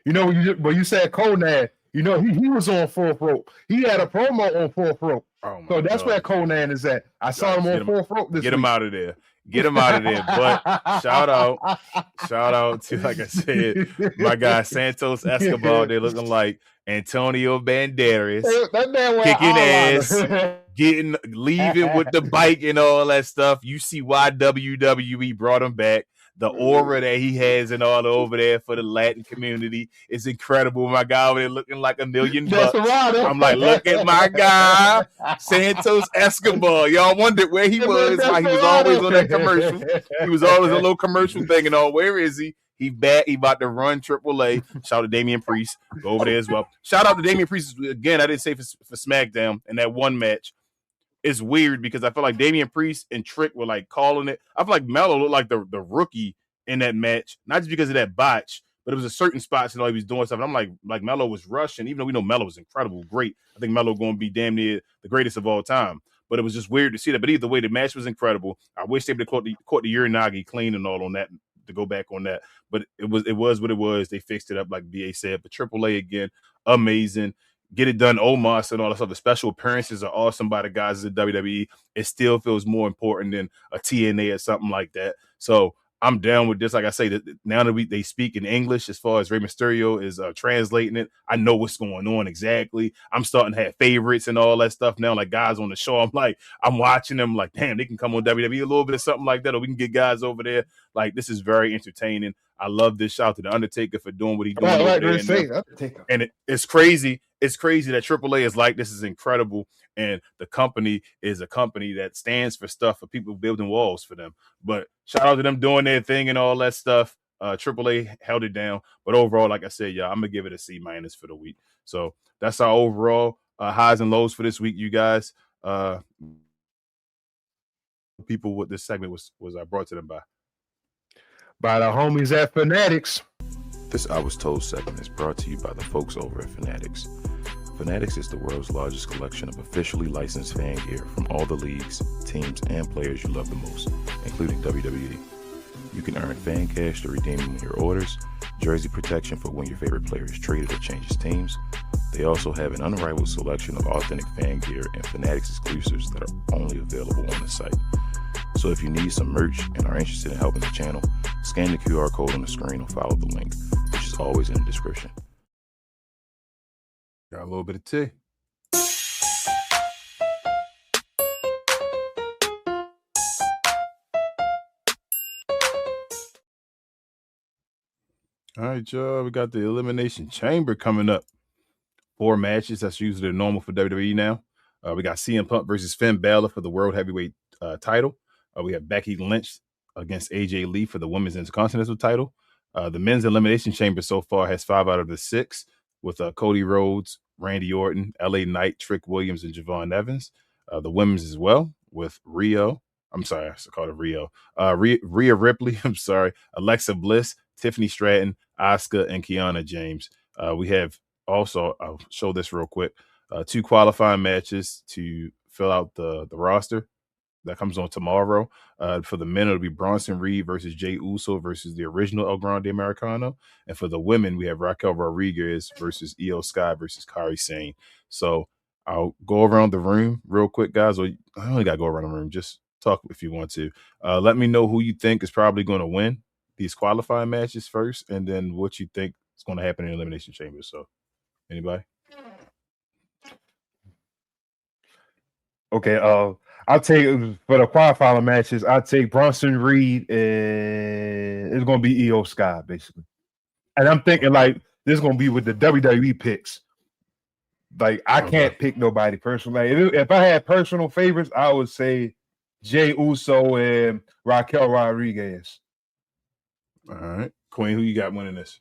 When you said Conan, he was on Fourth Rope. He had a promo on Fourth Rope. So that's where Conan is at. I saw him on Fourth Rope this week. Get him out of there. Get him out of there. But shout out to, like I said, my guy Santos Escobar. They're looking like Antonio Banderas, kicking ass, leaving with the bike and all that stuff. You see why WWE brought him back. The aura that he has and all over there for the Latin community is incredible. My guy over there looking like $1 million bucks. I'm like, look at my guy, Santos Escobar. Y'all wondered where he was. He was always on that commercial. He was always a little commercial thing and all. Where is he? He back. He about to run AAA. Shout out to Damian Priest. Go over there as well. Shout out to Damian Priest again. I didn't say for SmackDown in that one match. It's weird because I feel like Damian Priest and Trick were like calling it. I feel like Melo looked like the rookie in that match, not just because of that botch, but it was a certain spots and all he was doing stuff. And I'm like Melo was rushing, even though we know Melo was incredible, great. I think Melo going to be damn near the greatest of all time. But it was just weird to see that. But either way, the match was incredible. I wish they would have caught the Uranagi clean and all on that to go back on that. But it was what it was. They fixed it up like BA said. But AAA again, amazing. Get it done, Omos and all that stuff. The special appearances are awesome by the guys at WWE. It still feels more important than a TNA or something like that. So I'm down with this. Like I say, now that they speak in English, as far as Rey Mysterio is translating it, I know what's going on exactly. I'm starting to have favorites and all that stuff now. Like guys on the show, I'm watching them. Like, damn, they can come on WWE a little bit or something like that, or we can get guys over there. Like, this is very entertaining. I love this. Shout out to the Undertaker for doing what he's doing. And it's crazy. It's crazy that AAA is like this. Is incredible, and the company is a company that stands for stuff for people building walls for them. But shout out to them doing their thing and all that stuff. AAA held it down, but overall, like I said, y'all, I'm gonna give it a C- for the week. So that's our overall highs and lows for this week, you guys. People, what this segment was brought to them by the homies at Fanatics. This I Was Told segment is brought to you by the folks over at Fanatics. Fanatics is the world's largest collection of officially licensed fan gear from all the leagues, teams, and players you love the most, including WWE. You can earn fan cash to redeem them in your orders, jersey protection for when your favorite player is traded or changes teams. They also have an unrivaled selection of authentic fan gear and Fanatics exclusives that are only available on the site. So if you need some merch and are interested in helping the channel, scan the QR code on the screen or follow the link, which is always in the description. Got a little bit of tea. All right, y'all. We got the Elimination Chamber coming up. 4 matches. That's usually normal for WWE now. We got CM Punk versus Finn Balor for the World Heavyweight title. We have Becky Lynch against AJ Lee for the Women's Intercontinental title. The Men's Elimination Chamber so far has 5 out of the 6 with Cody Rhodes, Randy Orton, LA Knight, Trick Williams, and Javon Evans. The Women's as well with Rio. I'm sorry, I called it Rio. Rhea Ripley, Alexa Bliss, Tiffany Stratton, Asuka, and Kiana James. We have also, I'll show this real quick, 2 qualifying matches to fill out the roster. That comes on tomorrow. For the men, it'll be Bronson Reed versus Jey Uso versus the original El Grande Americano. And for the women, we have Raquel Rodriguez versus Io Sky versus Kairi Sane. So I'll go around the room real quick, guys. Or I only got to go around the room. Just talk if you want to. Let me know who you think is probably going to win these qualifying matches first, and then what you think is going to happen in Elimination Chamber. So, anybody? Okay, I'll take for the qualifying matches. I'll take Bronson Reed, and it's going to be Io Sky basically. And I'm thinking like this is going to be with the WWE picks. Like I can't pick nobody personally. Like, if I had personal favorites, I would say Jey Uso and Raquel Rodriguez. All right, Queen, who you got winning this?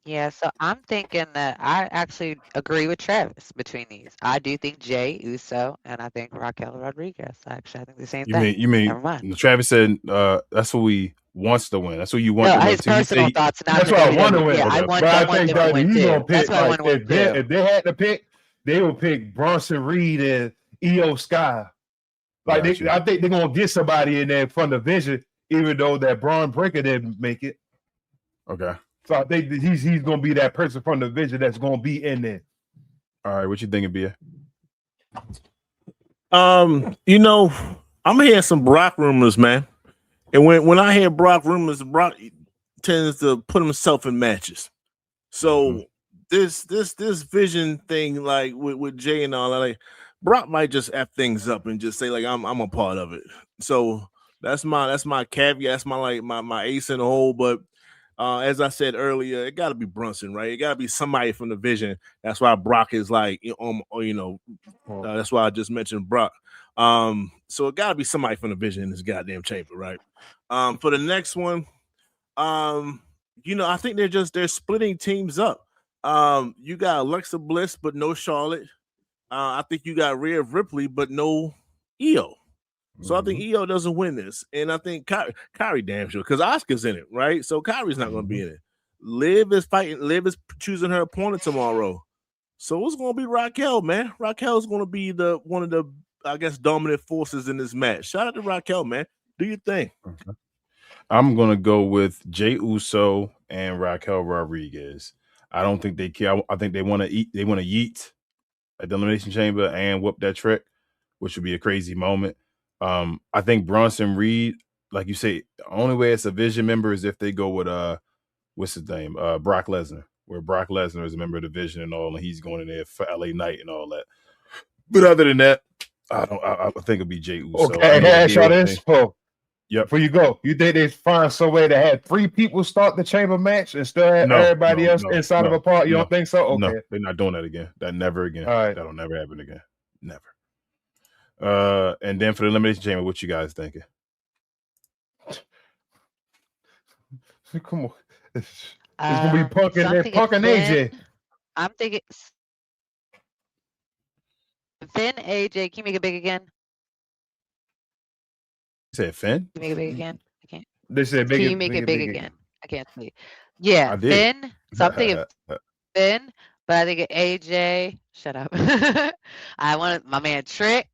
Yeah, so I'm thinking that I actually agree with Travis between these. I do think Jey Uso and I think Raquel Rodriguez. Actually, I think the same thing. You mean Never mind. Travis said that's who he wants to win. That's who you want to win. His personal thoughts. That's what I want to win. Yeah, I want to win too. That's what I want to win too. If they had to pick, they would pick Bronson Reed and Io Sky. Like I think they're gonna get somebody in there from the division, even though that Braun Breaker didn't make it. Okay. So I think that he's going to be that person from the division that's going to be in there. All right, what you thinking, Bia? I'm hearing some Brock rumors, man. And when I hear Brock rumors, Brock tends to put himself in matches. So this vision thing, like with Jay and all that, like Brock might just F things up and just say like I'm a part of it. So That's my caveat. That's my ace in the hole. But as I said earlier, it got to be Brunson, right? It got to be somebody from the vision. That's why Brock is like, that's why I just mentioned Brock. So it got to be somebody from the vision in this goddamn chamber, right? For the next one, I think they're splitting teams up. You got Alexa Bliss, but no Charlotte. I think you got Rhea Ripley, but no Io. So I think Io doesn't win this, and I think Kyrie damn sure because Asuka's in it, right? So Kyrie's not going to be in it. Liv is choosing her opponent tomorrow. So it's going to be Raquel, man. Raquel is going to be one of the, I guess, dominant forces in this match. Shout out to Raquel, man. Do your thing. Okay. I'm going to go with Jey Uso and Raquel Rodriguez. I don't think they care. I think they want to eat. They want to yeet at the Elimination Chamber and whoop that trick, which would be a crazy moment. I think Bronson Reed, like you say, the only way it's a Vision member is if they go with what's his name, Brock Lesnar, where Brock Lesnar is a member of the Vision and all, and he's going in there for LA Knight and all that. But other than that, I think it'll be Jey Uso. Okay, ask y'all this. Yep. Before you go, you think they find some way to have 3 people start the chamber match and still have everybody else inside of a part? You don't think so? Okay. No, they're not doing that again. That never again. All right. That'll never happen again. Never. And then for the Elimination Chamber, what you guys thinking? Come on. It's gonna be Punk and AJ. I'm thinking Finn, AJ. Can you make it big again? You said Finn? Can you make it big again? I can't. They said big. Can you make it big again? I can't see. Yeah, Finn. So I'm thinking Finn, but I think AJ. Shut up. I want my man Trick.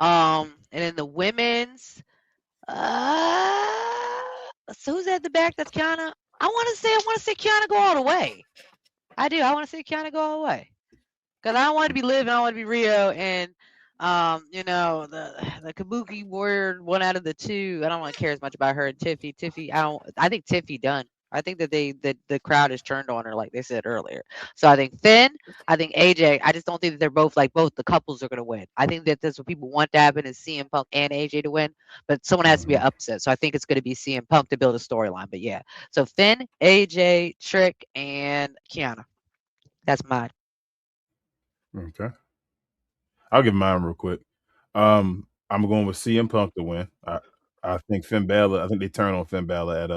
And then the women's. So who's at the back? That's Kiana. I want to say Kiana go all the way. I do. I want to see Kiana go all the way. Because I don't want to be Liv and I don't want to be Rio and the Kabuki Warrior, one out of the two. I don't want to care as much about her and Tiffy. I think Tiffy done. I think that the crowd is turned on her, like they said earlier. So I think Finn, I think AJ. I just don't think that they're both the couples are gonna win. I think that that's what people want to happen is CM Punk and AJ to win, but someone has to be an upset. So I think it's gonna be CM Punk to build a storyline. But yeah, so Finn, AJ, Trick, and Kiana. That's mine. Okay. I'll give mine real quick. I'm going with CM Punk to win. I think Finn Balor. I think they turn on Finn Balor at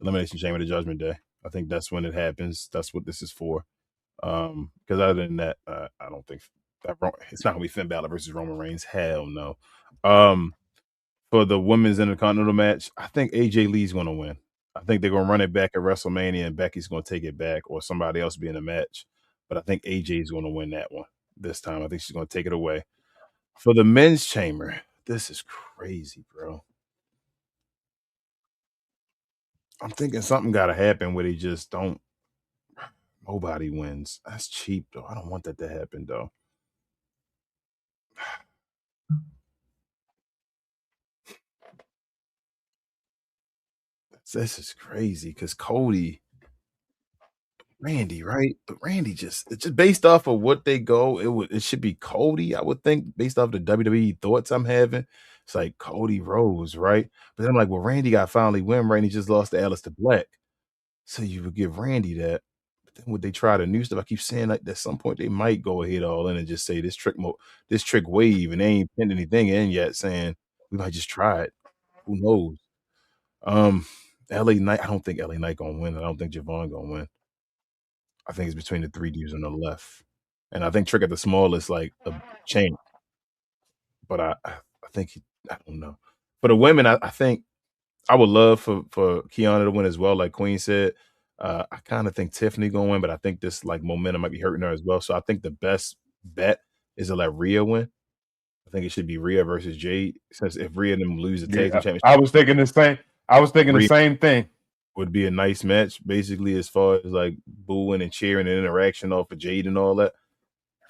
Elimination Chamber, the Judgment Day. I think that's when it happens. That's what this is for. Because other than that, I don't think it's not gonna be Finn Balor versus Roman Reigns. Hell no. For the women's Intercontinental match, I think AJ Lee's gonna win. I think they're gonna run it back at WrestleMania, and Becky's gonna take it back, or somebody else be in the match. But I think AJ's gonna win that one this time. I think she's gonna take it away. For the men's chamber, this is crazy, bro. I'm thinking something got to happen where they just don't. Nobody wins. That's cheap, though. I don't want that to happen, though. This is crazy because Cody, Randy, right? But Randy it's just based off of what they go. It should be Cody, I would think, based off the WWE thoughts I'm having. It's like Cody Rhodes, right? But then I'm like, well, Randy got finally win. Randy just lost to Aleister Black. So you would give Randy that. But then would they try the new stuff? I keep saying like at some point they might go ahead all in and just say this trick wave, and they ain't pinned anything in yet, saying we might just try it. Who knows? LA Knight, I don't think LA Knight gonna win. I don't think Javon gonna win. I think it's between the 3 dudes on the left. And I think Trick at the smallest, like a chain. But I think I don't know. For the women, I think I would love for Kiana to win as well, like Queen said. I kind of think Tiffany gonna win, but I think this like momentum might be hurting her as well. So I think the best bet is to let Rhea win. I think it should be Rhea versus Jade, since if Rhea and them lose the tag team championship. I was thinking the same thing. Would be a nice match, basically, as far as like booing and cheering and interaction off of Jade and all that.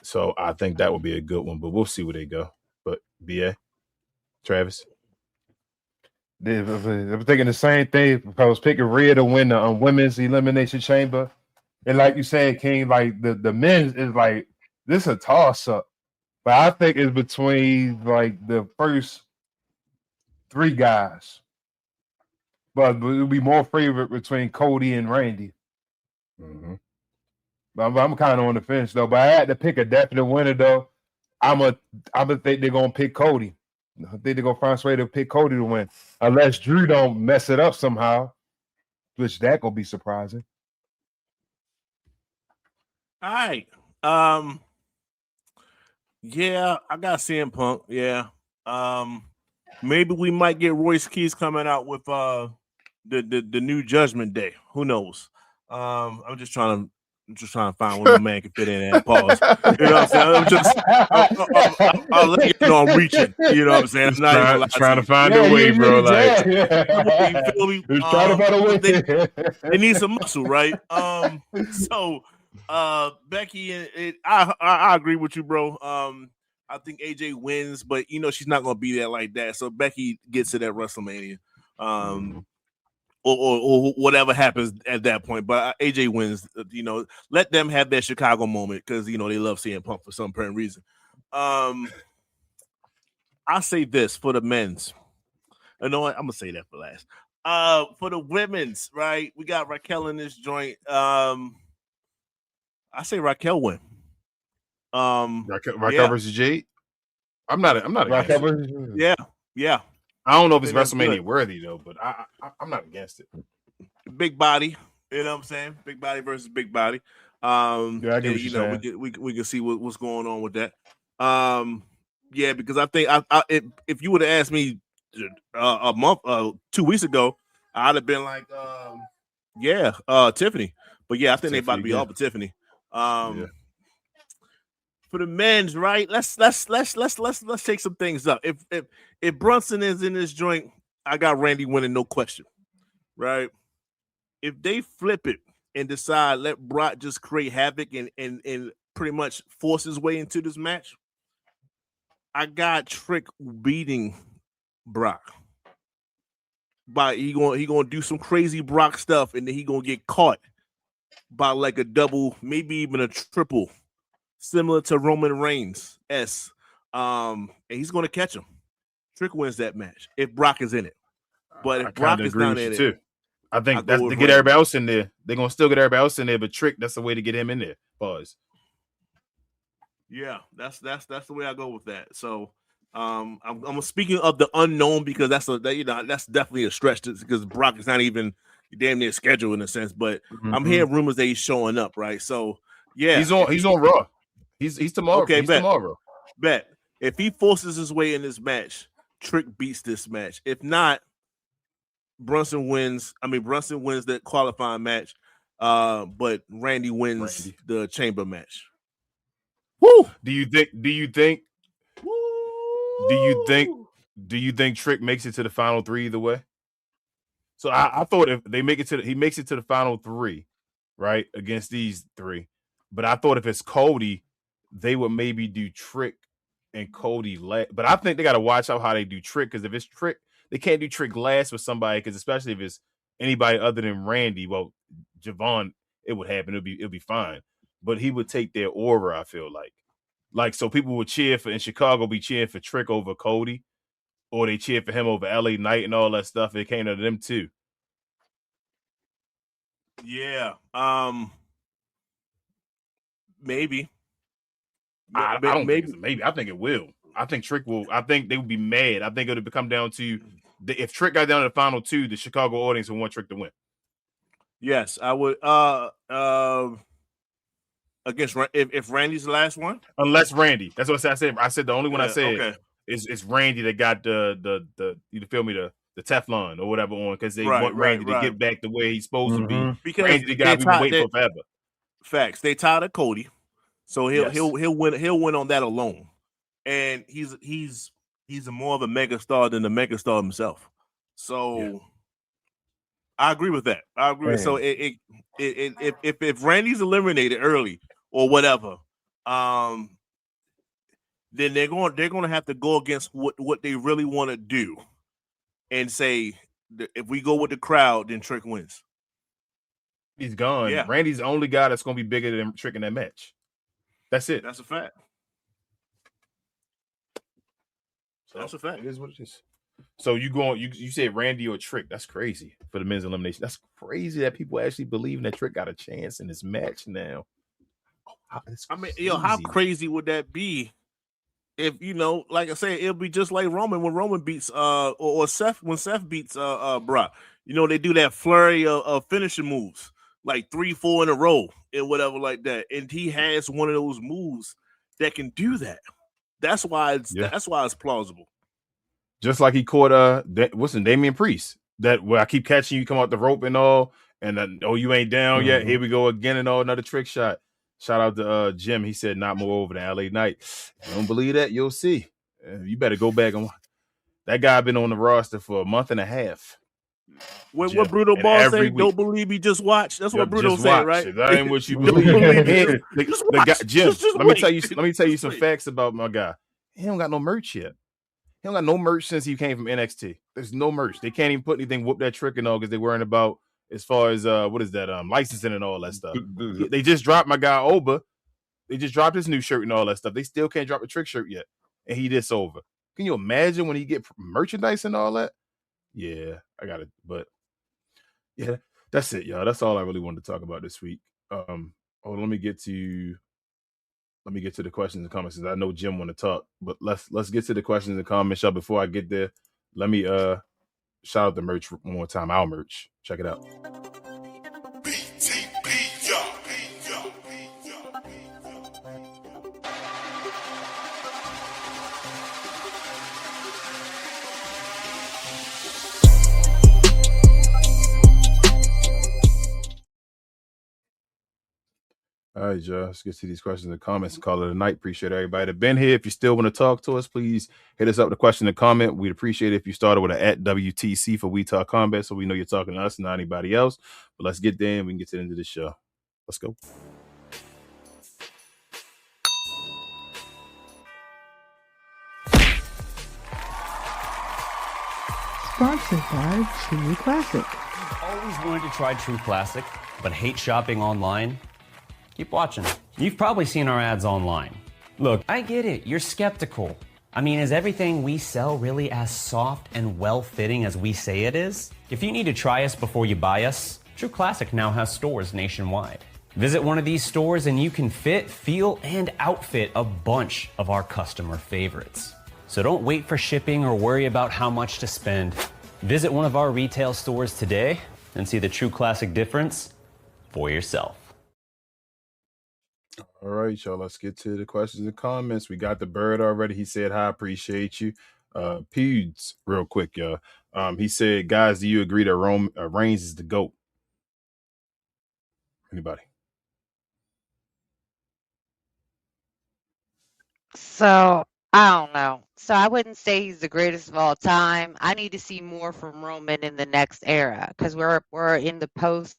So I think that would be a good one, but we'll see where they go. But BA, Travis. I was thinking the same thing. If I was picking Rhea to win the women's Elimination Chamber, and like you said, King, like the men's is like this is a toss up, but I think it's between like the first 3 guys. But it would be more favorite between Cody and Randy. Mm-hmm. I'm kind of on the fence though. But I had to pick a definite winner though. I'm a think they're gonna pick Cody. I think they're gonna find a way to pick Cody to win, unless Drew don't mess it up somehow, which that gonna be surprising. All right. Yeah, I got CM Punk. Yeah. Maybe we might get Royce Keys coming out with the new Judgment Day. Who knows? I'm just trying to find where my man can fit in and pause. You know what I'm saying? I'll let you know I'm reaching. You know what I'm saying? I'm not even trying to find a way, bro. Like, you feel me? Trying to find a way. They need some muscle, right? So Becky, and I agree with you, bro. I think AJ wins, but she's not gonna be there like that. So Becky gets it at WrestleMania, or whatever happens at that point. But AJ wins. Let them have their Chicago moment because they love CM Punk for some apparent reason. I say this for the men's. You know what? I'm gonna say that for last. For the women's, right? We got Raquel in this joint. I say Raquel win. Raquel versus Jade. I'm not against it. Yeah. I don't know if it's WrestleMania worthy though, but I'm not against it. Big body, you know what I'm saying? Big body versus big body. I get what you're saying. We can see what's going on with that. Yeah, because I think if you would have asked me a month, 2 weeks ago, I'd have been like, Tiffany. But yeah, I think they about to be off with Tiffany. For the men's, right? Let's take some things up. If Brunson is in this joint, I got Randy winning, no question. Right? If they flip it and decide let Brock just create havoc and pretty much force his way into this match, I got Trick beating Brock. But he gonna do some crazy Brock stuff, and then he gonna get caught by like a double, maybe even a triple, similar to Roman Reigns. And he's gonna catch him. Trick wins that match if Brock is in it. But if Brock is not in it, too. I think that's to get everybody else in there. They're gonna still get everybody else in there, but Trick, that's the way to get him in there. Pause. Yeah, that's the way I go with that. So I'm speaking of the unknown because that's definitely a stretch because Brock is not even damn near scheduled in a sense, but I'm hearing rumors that he's showing up, right? So yeah, he's on Raw. He's tomorrow. Okay, tomorrow. Bet if he forces his way in this match, Trick beats this match. If not, Brunson wins. Brunson wins that qualifying match, but Randy wins the chamber match. Woo! Do you think Trick makes it to the final 3 either way? So I thought if they he makes it to the final 3, right, against these 3. But I thought if it's Cody, they would maybe do Trick and Cody last. But I think they got to watch out how they do Trick, because if it's Trick, they can't do Trick last with somebody, because especially if it's anybody other than Randy, well, Javon, it would happen. It'll be fine. But he would take their aura, I feel like so people would cheer for in Chicago, be cheering for Trick over Cody, or they cheer for him over LA Knight and all that stuff. It came to them too. Yeah. Maybe. I don't think it's a maybe. I think it will. I think Trick will. I think they would be mad. I think it'll come down to if Trick got down to the final 2, the Chicago audience would want Trick to win. Yes, I would. Against if Randy's the last one, unless Randy. That's what I said. I said the only one I said is Randy that got the you feel me the Teflon or whatever on, because they want Randy to get back the way he's supposed to be. Because Randy the guy we've been waiting for forever. Facts. They tired of Cody, so he'll win on that alone. And he's more of a megastar than the megastar himself. So I agree with that. I agree. So if Randy's eliminated early or whatever, then they're going to have to go against what they really want to do, and say if we go with the crowd, then Trick wins. He's gone. Yeah. Randy's the only guy that's going to be bigger than Trick in that match. That's it. That's a fact. So that's a fact. It is what it is. So you said Randy or Trick. That's crazy for the men's elimination. That's crazy that people actually believe that Trick got a chance in this match now. I mean, how crazy would that be if, like I said, it'll be just like Roman when Roman beats or Seth when Seth beats Brock. They do that flurry of finishing moves, like 3-4 in a row and whatever like that. And he has one of those moves that can do that. That's why it's plausible. Just like he caught Damian Priest. That where I keep catching you come out the rope and all, and then, you ain't down yet. Here we go again and all, another trick shot. Shout out to Jim. He said not more over than LA Knight. You don't believe that? You'll see. You better go back and that guy been on the roster for a month and a half. What Bruno Ball say? Don't believe me, just watch. That's what Bruno said, right? That ain't what you believe. Jim, let me tell you some facts about my guy. He don't got no merch yet. He don't got no merch since he came from NXT. There's no merch. They can't even put anything, whoop that trick and all, because they're worrying about as far as what is that licensing and all that stuff. They just dropped my guy Oba. They just dropped his new shirt and all that stuff. They still can't drop a trick shirt yet, and he this over. Can you imagine when he get merchandise and all that? Yeah, I got it. But yeah, that's it, y'all. That's all I really wanted to talk about this week. Let me get to the questions and comments. I know Jim want to talk, but let's get to the questions and comments, y'all. Before I get there, let me shout out the merch one more time. Our merch. Check it out. All right, y'all. Let's get to these questions and comments. Call it a night. Appreciate everybody that been here. If you still want to talk to us, please hit us up with a question and comment. We'd appreciate it if you started with an @WTC for We Talk Combat, so we know you're talking to us, not anybody else. But let's get there and we can get to the end of the show. Let's go. Sponsored by True Classic. Always wanted to try True Classic, but hate shopping online? Keep watching. You've probably seen our ads online. Look, I get it. You're skeptical. I mean, is everything we sell really as soft and well-fitting as we say it is? If you need to try us before you buy us, True Classic now has stores nationwide. Visit one of these stores and you can fit, feel, and outfit a bunch of our customer favorites. So don't wait for shipping or worry about how much to spend. Visit one of our retail stores today and see the True Classic difference for yourself. All right, y'all. Let's get to the questions and comments. We got the bird already. He said, "Hi, appreciate you." Pewds, real quick, y'all. He said, "Guys, do you agree that Reigns is the GOAT?" Anybody? So I don't know. So I wouldn't say he's the greatest of all time. I need to see more from Roman in the next era because we're in the post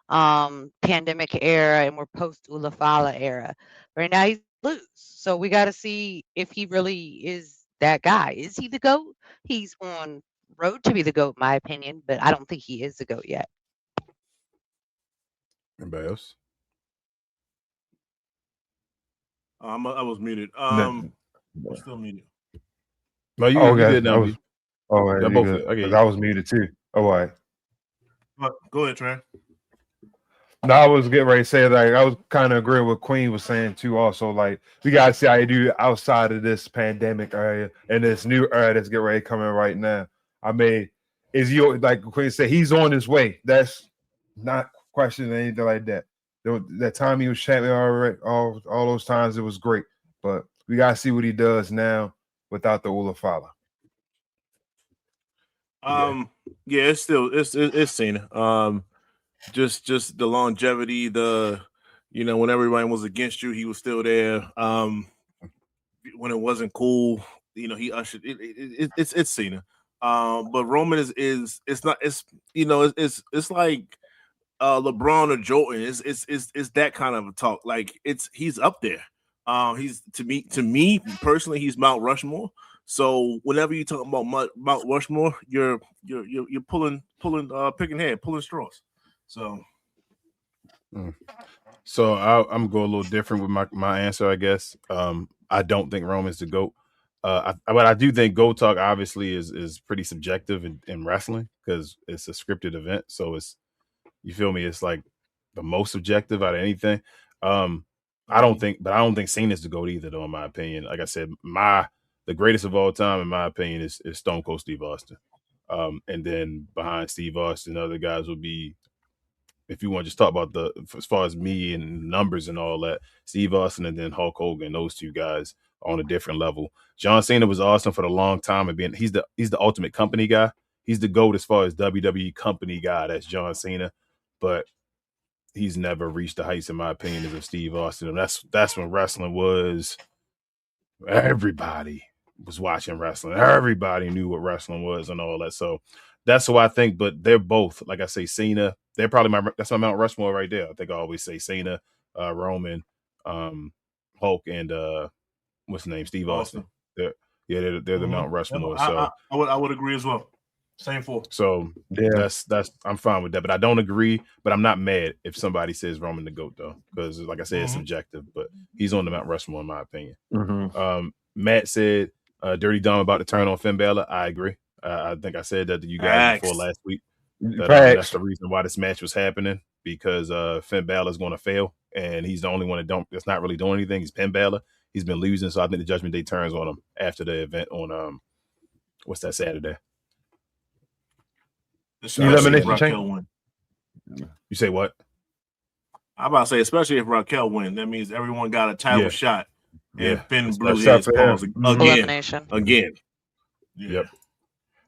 pandemic era and we're post Ulafala era. Right now he's loose. So we got to see if he really is that guy. Is he the GOAT? He's on road to be the GOAT, in my opinion, but I don't think he is the GOAT yet. Anybody else? I was muted. I'm still muted. No, you did now. I was muted too. Oh, all right. Go ahead, Trey. No, I was getting ready to say, like, I was kind of agreeing with Queen was saying too. Also, like, we gotta see how you do outside of this pandemic area and this new era that's getting ready coming right now. I mean, is you like Queen said, he's on his way. That's not questioning anything like that. That time he was champion already, all those times it was great. But we gotta see what he does now without the Ulafala. Yeah, it's still it's Cena. Just the longevity, when everybody was against you, he was still there. When it wasn't cool, he ushered it's Cena. But Roman is like LeBron or Jordan. It's that kind of a talk. Like he's up there. He's to me personally, he's Mount Rushmore. So whenever you talk about Mount Rushmore, you're pulling picking hair, pulling straws. So I'm going to go a little different with my answer, I guess. I don't think Roman's the GOAT. But I do think Go Talk obviously is pretty subjective in wrestling because it's a scripted event. So you feel me? It's like the most subjective out of anything. I don't think Cena's the GOAT either, though, in my opinion. Like I said, the greatest of all time, in my opinion, is Stone Cold Steve Austin. And then behind Steve Austin, other guys would be, if you want to just talk about as far as me and numbers and all that, Steve Austin and then Hulk Hogan, those two guys on a different level. John Cena was awesome for the long time, and he's the ultimate company guy. He's the GOAT as far as WWE company guy. That's John Cena, but he's never reached the heights, in my opinion, as of Steve Austin. And that's when wrestling was. Everybody was watching wrestling. Everybody knew what wrestling was and all that. So that's who I think. But they're both, like I say, Cena. They're probably that's my Mount Rushmore right there. I think I always say Cena, Roman, Hulk, and what's the name? Steve Austin. They're the Mount Rushmore. So I would agree as well. Same for. So that's I'm fine with that, but I don't agree. But I'm not mad if somebody says Roman the GOAT though, because like I said, it's subjective. But he's on the Mount Rushmore in my opinion. Matt said Dirty Dom about to turn on Finn Balor. I agree. I think I said that to you guys before last week. That's the reason why this match was happening, because Finn Balor is going to fail, and he's the only one that's not really doing anything. He's Finn Balor. He's been losing, so I think the Judgment Day turns on him after the event on what's that, Saturday? Elimination Chamber. You say what? I'm about to say, especially if Raquel wins, that means everyone got a title shot. And Finn blew his balls again. Elimination. Again. Yep.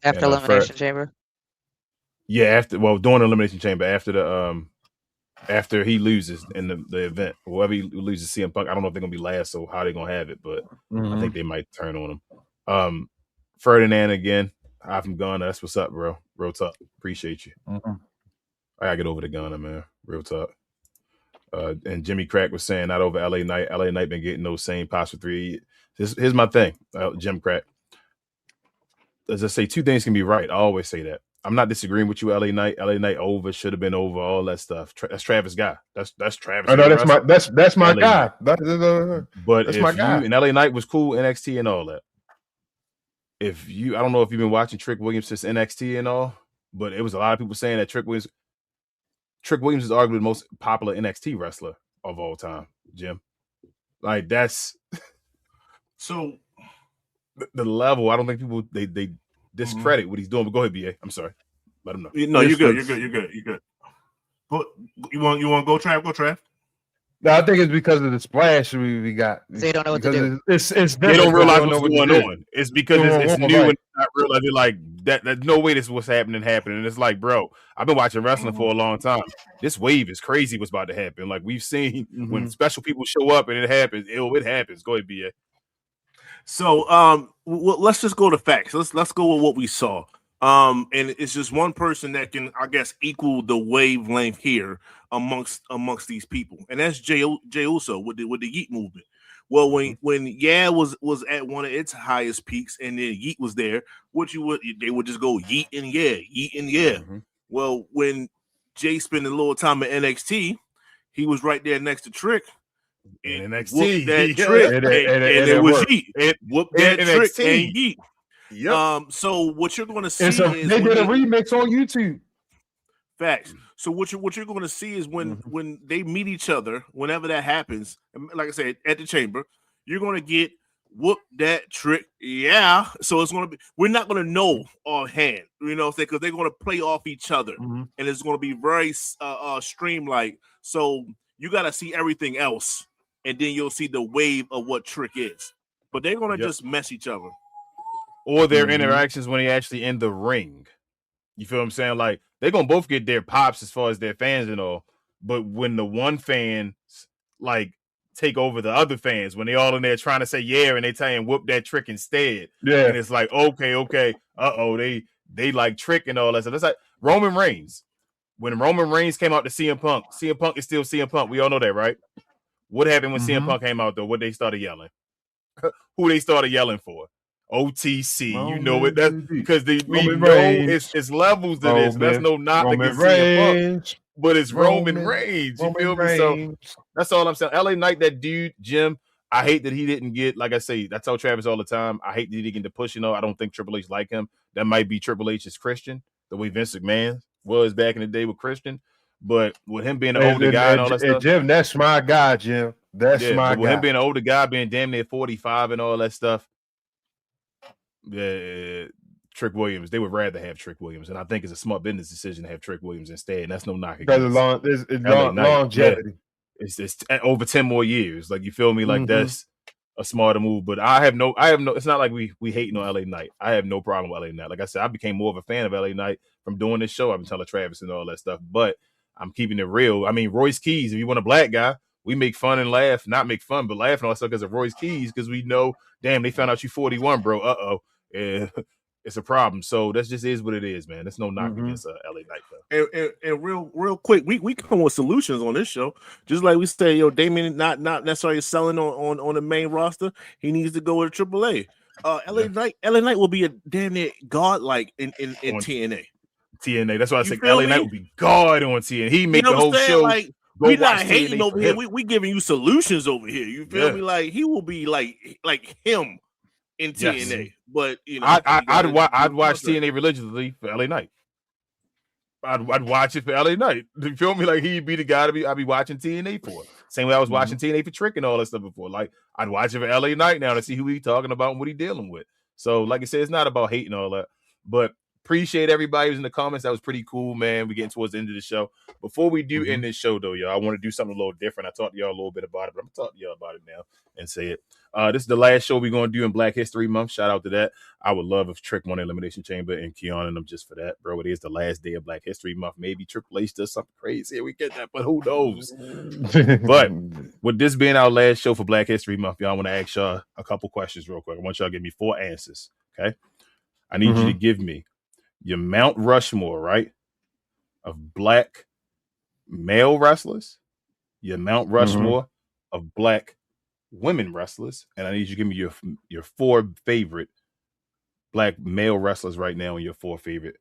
After Elimination Chamber. Yeah, during the Elimination Chamber, after he loses in the event, whoever he loses CM Punk, I don't know if they're gonna be last, so how they're gonna have it, but I think they might turn on him. Ferdinand again. Hi from Ghana. That's what's up, bro. Real talk. Appreciate you. I gotta get over to Ghana, man. Real talk. And Jimmy Crack was saying not over LA Knight. LA Knight been getting those same pops for 3 years. Here's my thing, Jim Crack. As I say, two things can be right. I always say that. I'm not disagreeing with you, LA Knight. LA Knight over, should have been over, all that stuff. That's Travis Guy. That's Travis. I know that's my guy. But that's my guy. And LA Knight was cool, NXT and all that. I don't know if you've been watching Trick Williams since NXT and all, but it was a lot of people saying that Trick Williams is arguably the most popular NXT wrestler of all time, Jim. Like, that's so the level. I don't think people they discredit what he's doing. But go ahead, BA. I'm sorry. Let him know. No, you're good. You're good. But you want to go Trav? Go Trav. No, I think it's because of the splash we got. They don't know what to do. It's they don't realize what's going on. It's because it's new and not realizing like that. There's no way this is what's happening. And it's like, bro, I've been watching wrestling for a long time. This wave is crazy. What's about to happen? Like, we've seen when special people show up and it happens. It happens. Go ahead, BA. So, let's just go to facts. Let's go with what we saw. And it's just one person that can, I guess, equal the wavelength here amongst these people, and that's Jey Uso with the Yeet movement. Well, when was at one of its highest peaks, and then Yeet was there, they would just go Yeet and yeah. Well, when Jay spent a little time at NXT, he was right there next to Trick. And NXT that trick, and it was Yeet. It whooped that trick and Yeet. Yep. So what you're going to see is they did a remix on YouTube. Facts. So what you're going to see is when they meet each other, whenever that happens, like I said, at the chamber, you're going to get whoop that trick. Yeah. So it's going to be, we're not going to know offhand, because they're going to play off each other, and it's going to be very streamlined. So you got to see everything else, and then you'll see the wave of what Trick is. But they're going to just mess each other. Or their interactions when they actually in the ring. You feel what I'm saying? Like, they're going to both get their pops as far as their fans and all. But when the one fan, like, take over the other fans, when they all in there trying to say yeah, and they tell you whoop that Trick instead. Yeah. And it's like, okay. Uh-oh, they like Trick and all that stuff. That's like Roman Reigns. When Roman Reigns came out to CM Punk is still CM Punk. We all know that, right? What happened when CM Punk came out, though? What they started yelling? Who they started yelling for? OTC, you know it. That's because we know it's levels to this. That's no knock against CM Punk, but it's Roman Reigns. You feel me? So that's all I'm saying. LA Knight, that dude, Jim. I hate that he didn't get, like I say, I tell Travis all the time, I hate that he didn't get the push. I don't think Triple H like him. That might be Triple H's Christian, the way Vince McMahon was back in the day with Christian. But with him being an older guy and all that stuff. Jim, that's my guy, Jim. That's my but with guy. him being an older guy, being damn near 45 and all that stuff, Trick Williams, they would rather have Trick Williams. And I think it's a smart business decision to have Trick Williams instead. And that's no knock against longevity. It's over 10 more years. Like, you feel me? Like, that's a smarter move. But I have no, it's not like we hating on LA Knight. I have no problem with LA Knight. Like I said, I became more of a fan of LA Knight from doing this show. I've been telling Travis and all that stuff. But I'm keeping it real. I mean, Royce Keys, if you want a black guy, we make fun and laugh, not make fun, but laugh and all that stuff because of Royce Keys, because we know, damn, they found out you 41, bro. Yeah, it's a problem. So that just is what it is, man. There's no knock against LA Knight, though. And real quick, we come with solutions on this show. Just like we say, Damien not necessarily selling on the main roster. He needs to go with AAA. LA Knight will be a damn near godlike in TNA. TNA. That's why I say LA Knight will be God on TNA. He make the whole show. Like, we not hating over here. We giving you solutions over here. You feel me? Like, he will be like him in TNA. Yes. But I'd watch TNA religiously for LA Knight. I'd watch it for LA Knight. You feel me? Like, he'd be the guy I'd be watching TNA for. Same way I was watching TNA for Trick and all that stuff before. Like, I'd watch it for LA Knight now to see who he talking about and what he dealing with. So, like I said, it's not about hating all that, but appreciate everybody who's in the comments. That was pretty cool, man. We're getting towards the end of the show. Before we do end this show, though, y'all, I want to do something a little different. I talked to y'all a little bit about it, but I'm going to talk to y'all about it now and say it. This is the last show we're going to do in Black History Month. Shout out to that. I would love if Trick won the Elimination Chamber and Keon and them just for that, bro. It is the last day of Black History Month. Maybe Triple H does something crazy and we get that, but who knows? But with this being our last show for Black History Month, y'all, I want to ask y'all a couple questions real quick. I want y'all to give me 4 answers, okay? I need you to give me your Mount Rushmore, right, of black male wrestlers, your Mount Rushmore of black women wrestlers, and I need you to give me your 4 favorite black male wrestlers right now and your 4 favorite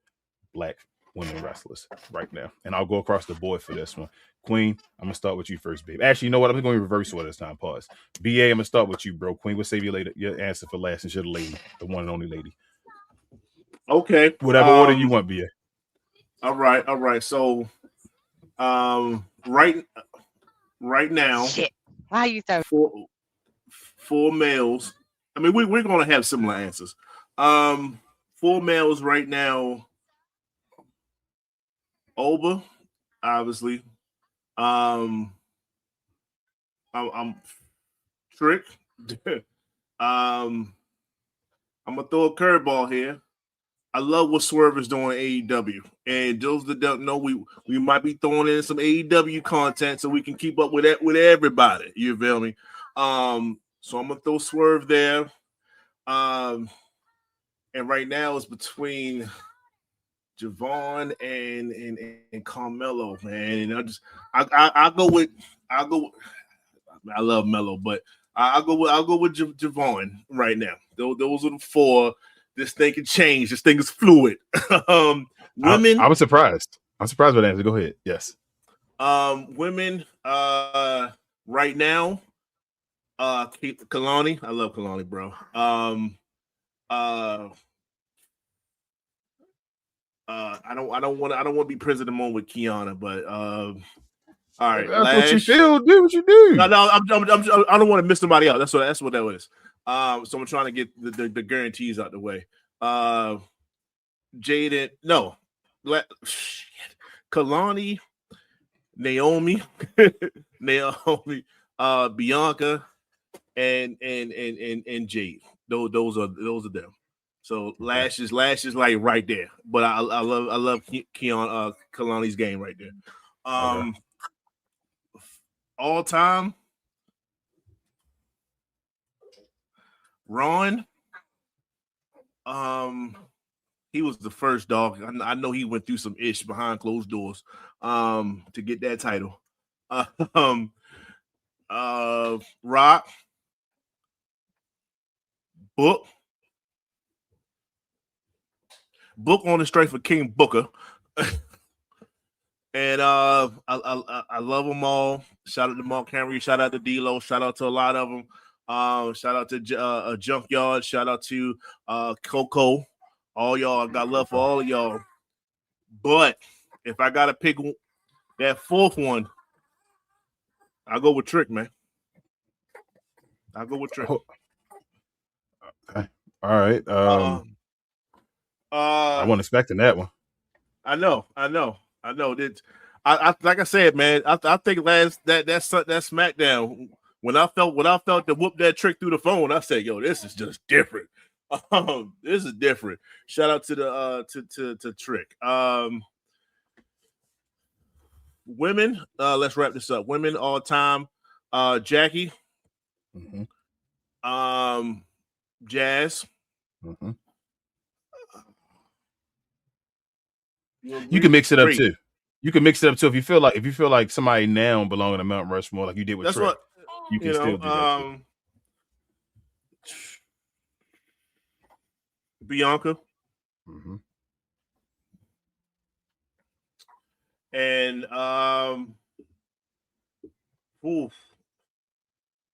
black women wrestlers right now. And I'll go across the board for this one. Queen, I'm going to start with you first, babe. Actually, you know what? I'm going to reverse order this time. Pause. BA, I'm going to start with you, bro. Queen, we'll save you later. Your answer for last, and you're the lady, the one and only lady. Okay. Whatever order you want, BA. All right. So, right now, shit. Why you so 4 males. I mean, we're gonna have similar answers. 4 males right now. Oba, obviously. I'm Trick. I'm gonna throw a curveball here. I love what Swerve is doing AEW. And those that don't know, we might be throwing in some AEW content so we can keep up with everybody. You feel me? So I'm gonna throw Swerve there. And right now it's between Javon and Carmelo, man. And I love Melo, but I'll go with Javon right now. Those are the 4. This thing can change. This thing is fluid. Women. I was surprised. I'm surprised by that answer. Go ahead. Yes. Women. Right now. Kalani. I love Kalani, bro. I don't want to be President moment with Kiana, but all right. That's Lash. What you feel. Do what you do. No, I don't want to miss somebody out. That's what that was. So I'm trying to get the guarantees out the way. Jaden, no, Kalani, Naomi, Bianca, and Jade. Those are them. So Lash is like right there. But I love Kalani's game right there. All time. Ron, he was the first dog. I know he went through some ish behind closed doors to get that title. Rock, Book on the strength for King Booker. And I love them all. Shout out to Mark Henry. Shout out to D-Lo. Shout out to a lot of them. Shout out to Junkyard. Shout out to Coco. All y'all, I got love for all of y'all. But if I gotta pick that fourth one, I'll go with Trick, man. I'll go with Trick. Okay. All right. I wasn't expecting that one. I know. That I like I said, man. I think that's SmackDown. When I felt to whoop that Trick through the phone, I said, "Yo, this is just different. This is different." Shout out to the to Trick. Women. Let's wrap this up. Women all time. Jackie. Mm-hmm. Jazz. Mm-hmm. You can mix it up too. You can mix it up too if you feel like somebody now belonging to Mount Rushmore, like you did with Trick. What you can still do that too. Bianca. Mm-hmm. And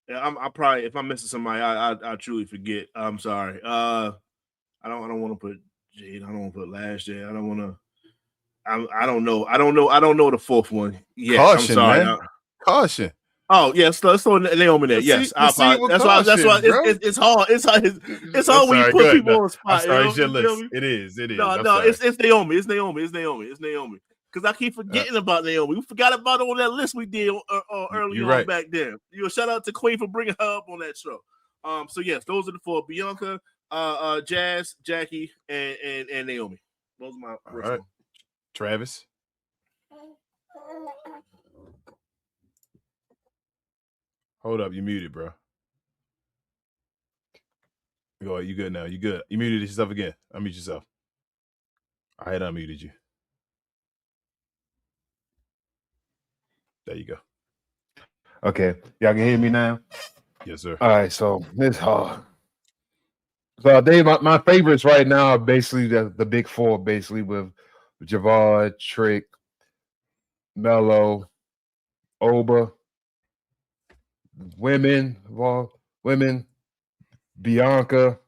yeah, I probably, if I'm missing somebody, I truly forget. I'm sorry. I don't want to put Jade. I don't want to put Last Jade. I don't want to. I don't know. I don't know the fourth one. Yeah, Caution, I'm sorry. Man. Caution. Oh yes, let's throw Naomi there. Yes, I apologize. That's why it's hard. It's hard when you put people on the spot. I'm sorry, it's your list. It is. No, it's Naomi. It's Naomi. Because I keep forgetting about Naomi. We forgot about it on that list we did earlier on back then. Shout out to Queen for bringing her up on that show. So yes, those are the four: Bianca, Jazz, Jackie, and Naomi. Those are my first ones. Travis. Hold up, you muted, bro. Go ahead, you good now? You good? You muted yourself again. Unmute yourself. I had unmuted you. There you go. Okay, y'all can hear me now. Yes, sir. All right, so it's hard. So my favorites right now are basically the big four, basically with Javad, Trick, Mello, Oba. Women, Bianca,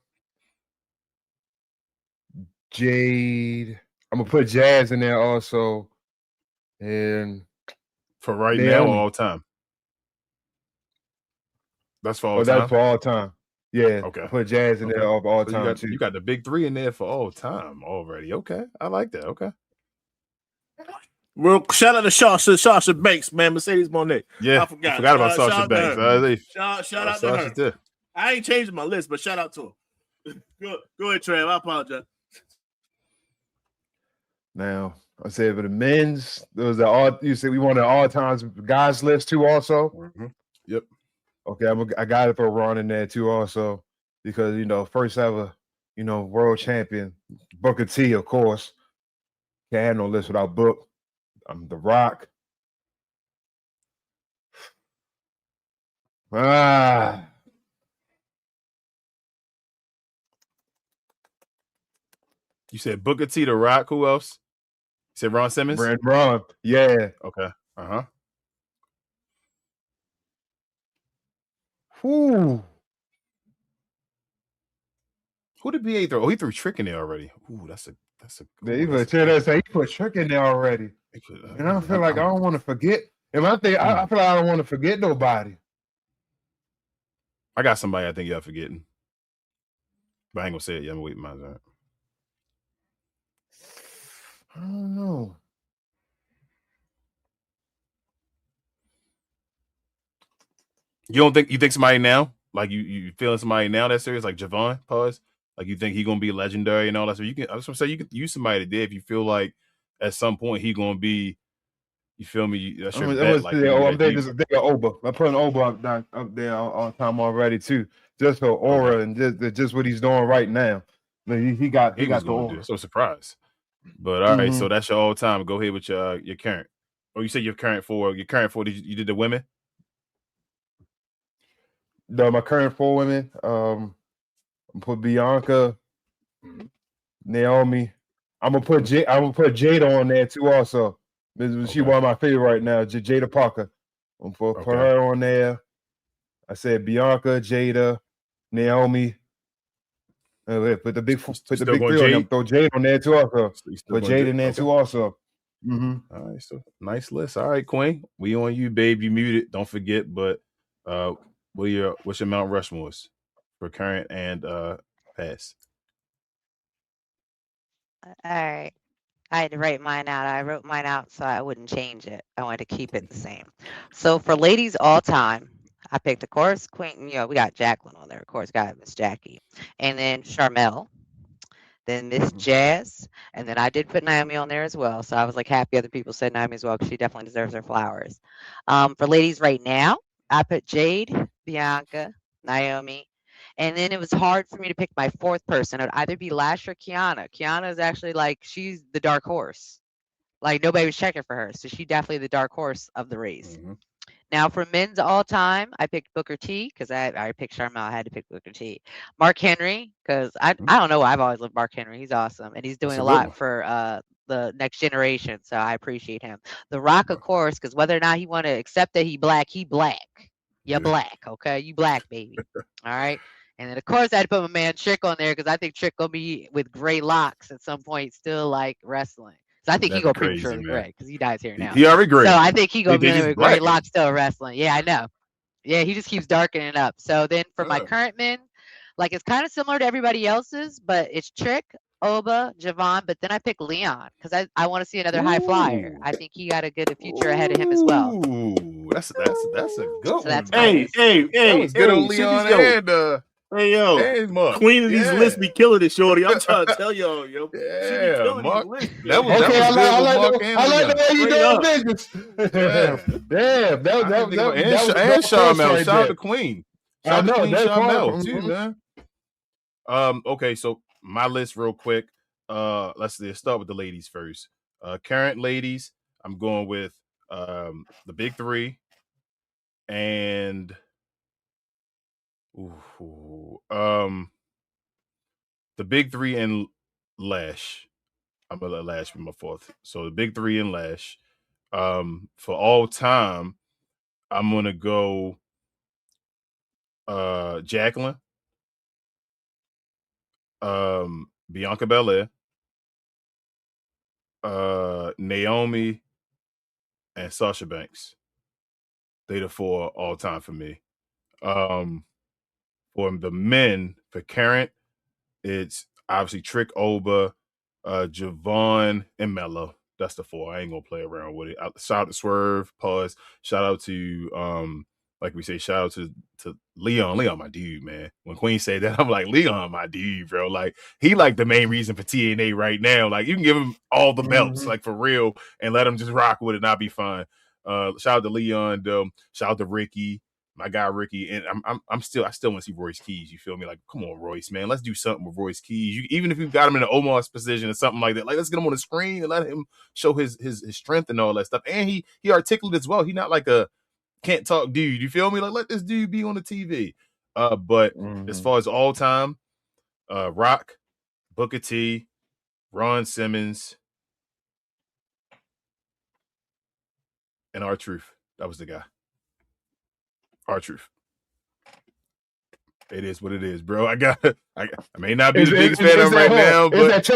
Jade. I'm gonna put Jazz in there also, and for right now, all time. That's for all time. That's for all time. Yeah. Okay. I put Jazz in there all time too. You got the big three in there for all time already. Okay, I like that. Okay. Well, shout out to Sasha Banks, man. Mercedes Monet. Yeah, I forgot about Sasha Banks. Shout out to her. Too. I ain't changing my list, but shout out to her. Go ahead, Trav. I apologize. Now, I said for the men's, there was you said we want an all times guys list too, also. Mm-hmm. Yep. Okay, I got to throw Ron in there too, also, because first ever, world champion Booker T, of course. Can't have no list without Book. The Rock. You said Booker T, The Rock. Who else? You said Ron Simmons? Ron. Yeah. Okay. Uh-huh. Who did BA throw? Oh, he threw Trick in there already. Ooh, that's a he put Trick in there already. And I feel like I don't want to forget. And I feel like I don't want to forget nobody. I got somebody I think y'all forgetting. But I ain't gonna say it. Yeah, I'm gonna wait my turn. I don't know. You think somebody now? Like you feeling somebody now that's serious? Like Javon, pause. Like you think he gonna be legendary and all that? So you can. I was gonna say you could use somebody today if you feel like at some point he gonna be. You feel me? That's your bet. I'm thinking Oba. I'm putting Oba up there on time already too, just for aura and just what he's doing right now. He got the aura. So surprised. But all right, so that's your all time. Go ahead with your current. Oh, you said your current four. Your current four. You did the women. No, my current four women. I'm gonna put Bianca, Naomi. I'm gonna put Jada on there too. Also, she one of my favorite right now. Jada Parker. I'm gonna put her on there. I said Bianca, Jada, Naomi. Put the big three on them. Throw Jade on there too also. Put Jade in there too also. All right, so nice list. All right, Queen, we on you, babe. You muted. Don't forget, but what's your Mount Rushmores for current and past? All right. I had to write mine out. I wrote mine out so I wouldn't change it. I wanted to keep it the same. So for ladies all time, I picked, of course, Queen. We got Jacqueline on there. Of course, got Miss Jackie. And then Charmel. Then Miss Jazz. And then I did put Naomi on there as well. So I was like happy other people said Naomi as well because she definitely deserves her flowers. For ladies right now, I put Jade, Bianca, Naomi. And then it was hard for me to pick my fourth person. It would either be Lash or Kiana. Kiana is actually she's the dark horse. Nobody was checking for her. So she's definitely the dark horse of the race. Now for men's all time, I picked Booker T because I picked Charmel. I had to pick Booker T. Mark Henry because I don't know. I've always loved Mark Henry. He's awesome. And he's doing a lot for the next generation. So I appreciate him. The Rock, of course, because whether or not he want to accept that he black. You're black. Okay. You black, baby. All right. And then, of course, I had to put my man Trick on there because I think Trick going to be with gray locks at some point still wrestling. So I think he going to prematurely gray because he dies here now. He already gray. So I think he going to be with gray locks still wrestling. Yeah, I know. Yeah, he just keeps darkening up. So then for my current men, it's kind of similar to everybody else's, but it's Trick, Oba, Javon, but then I pick Leon because I want to see another high flyer. I think he got a good future ahead of him as well. That's a good one. Hey, that was good on Leon and hey yo, Queen of these lists be killing it, shorty. I'm trying to tell y'all, yo. Yeah, Mark. That was I like the way you doing business. Damn, that was Charmel. Shout out to Queen. Shout out to Queen Charmel too, man. Okay, so my list real quick. Let's start with the ladies first. Current ladies, I'm going with the big three and the big three and Lash. I'm gonna let Lash be my fourth. So the big three and Lash. For all time, I'm gonna go Jacqueline, Bianca Belair, Naomi, and Sasha Banks. They the four all time for me. For the men, for current, it's obviously Trick, Oba, Javon, and Mello. That's the four. I ain't gonna play around with it. Shout out to Swerve, pause. Shout out to like we say, shout out to Leon. Leon, my dude, man. When Queen said that, I'm like, Leon, my dude, bro. He the main reason for TNA right now. You can give him all the belts, for real, and let him just rock with it and I'll be fine. Shout out to Leon, though. Shout out to Ricky. My guy Ricky, and I still want to see Royce Keys. You feel me? Come on, Royce, man. Let's do something with Royce Keys. Even if you've got him in an Omar's position or something like that, let's get him on the screen and let him show his strength and all that stuff. And he articulate as well. He's not like a can't talk dude. You feel me? Let this dude be on the TV. But as far as all time, Rock, Booker T, Ron Simmons, and R-Truth. That was the guy. R-Truth. It is what it is, bro. I may not be the biggest fan of right now, but it's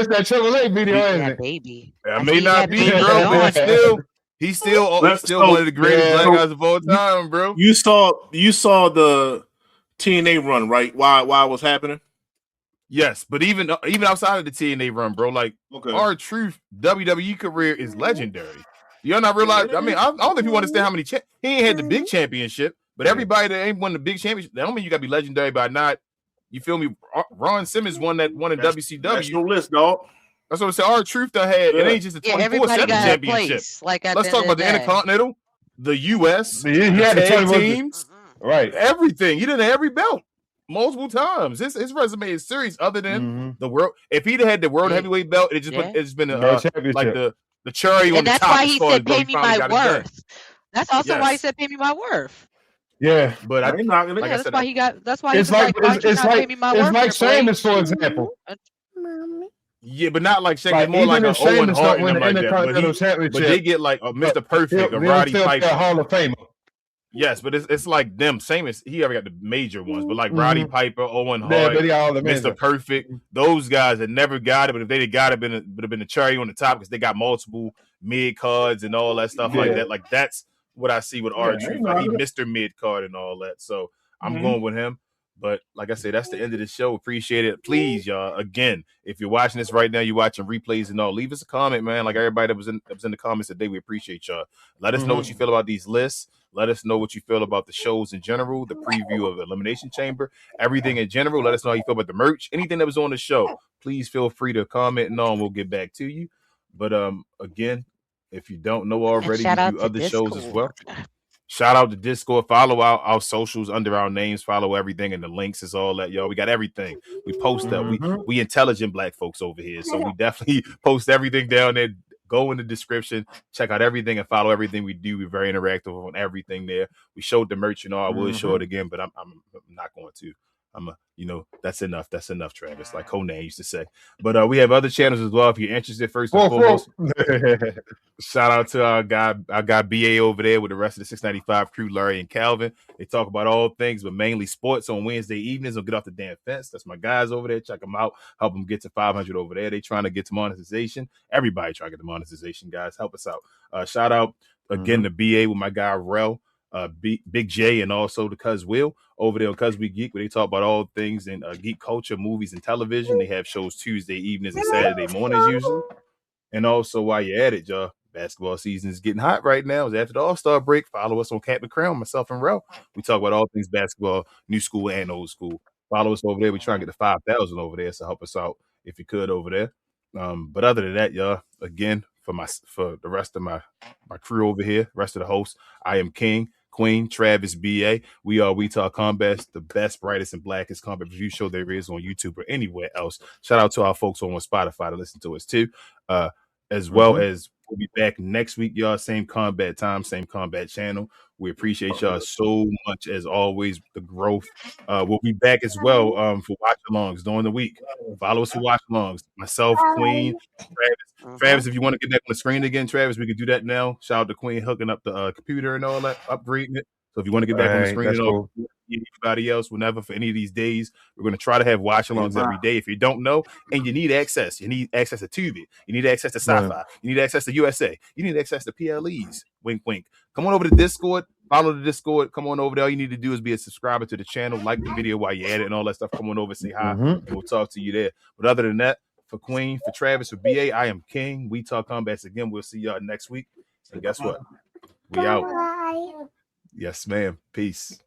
that Triple A video, isn't it? Baby. I may not be, bro, but he's still one of the greatest black guys of all time, bro. You saw the TNA run, right? Why it was happening? Yes, but even outside of the TNA run, bro, R-Truth WWE career is legendary. Y'all not realize? I mean, I don't know if you understand how many he ain't had the big championship, but everybody that ain't won the big championship, that don't mean you gotta be legendary by not. You feel me? Ron Simmons won in WCW. That's your list, dog. That's what I said. R-Truth that had it ain't just a 24/7 championship. Let's talk about the Intercontinental, the US, he had the tag teams, right? Everything. He did every belt multiple times. His resume is serious. Other than the world, if he'd had the world heavyweight belt, it's just been the cherry on the top. And that's why he said, "Pay me my worth." That's also why he said, "Pay me my worth." Yeah, but that's why he got. That's why it's like pay me my worth. It's like Sheamus, for example. Yeah, but not like Sheamus. More like an Owen Hart and them like that. But they get like a Mr. Perfect, a Roddy Piper, Hall of Famer. Yes, but it's like them. Same as he already got the major ones, but like Roddy Piper, Owen Hart, Mr. Perfect, those guys that never got it, but if they got it, would have been a cherry on the top because they got multiple mid cards and all that stuff like that. Like that's what I see with R-Truth. Like he Mr. Mid card and all that. So I'm going with him. But like I said, that's the end of the show. Appreciate it. Please, y'all. Again, if you're watching this right now, you're watching replays and all, leave us a comment, man. Like everybody that was in the comments today, we appreciate y'all. Let us know what you feel about these lists. Let us know what you feel about the shows in general, the preview of the Elimination Chamber, everything in general. Let us know how you feel about the merch, anything that was on the show. Please feel free to comment and all, and we'll get back to you. But again, if you don't know already, we do other shows as well. Shout out to Discord. Follow our socials under our names. Follow everything, and the links is all that, y'all. We got everything. We post that. We intelligent black folks over here, so we definitely post everything down there. Go in the description, check out everything, and follow everything we do. We're very interactive on everything there. We showed the merch, I would show it again, but I'm not going to. That's enough. That's enough, Travis, like Conan used to say. But we have other channels as well. If you're interested, first and foremost, shout out to our guy BA over there with the rest of the 695 crew, Larry and Calvin. They talk about all things, but mainly sports on Wednesday evenings on Get Off the Damn Fence. That's my guys over there. Check them out. Help them get to 500 over there. They trying to get to monetization. Everybody trying to get to monetization, guys. Help us out. Shout out again to BA with my guy Rel. Big J, and also the Cuz Will over there on Cuz We Geek, where they talk about all things in geek culture, movies, and television. They have shows Tuesday evenings and Saturday mornings usually. And also, while you're at it, y'all, basketball season is getting hot right now. It's after the All-Star break. Follow us on Captain Crown, myself and Rel. We talk about all things basketball, new school and old school. Follow us over there. We try and get to 5,000 over there, so help us out if you could over there. But other than that, y'all, again, for the rest of my crew over here, rest of the hosts, I am King, Queen, Travis, BA. We are We Talk Combat, the best, brightest, and blackest combat review show there is on YouTube or anywhere else. Shout out to our folks on Spotify to listen to us too. As well as we'll be back next week, y'all. Same combat time, same combat channel. We appreciate y'all so much as always. The growth. We'll be back as well for watch-alongs during the week. Follow us for watch-alongs. Myself, Queen, Travis. Travis, if you want to get that on the screen again, Travis, we can do that now. Shout out to Queen hooking up the computer and all that, upgrading it. So if you want to get back on the screen and all, anybody else, whenever, for any of these days, we're going to try to have watch-alongs every day. If you don't know and you need access to Tubi, you need access to Sci-Fi, you need access to USA, you need access to PLEs. Wink, wink. Come on over to Discord. Follow the Discord. Come on over there. All you need to do is be a subscriber to the channel, like the video while you're at it and all that stuff. Come on over, say hi, and we'll talk to you there. But other than that, for Queen, for Travis, for BA, I am King. We Talk Combats again. We'll see y'all next week. And guess what? We out. Yes, ma'am. Peace.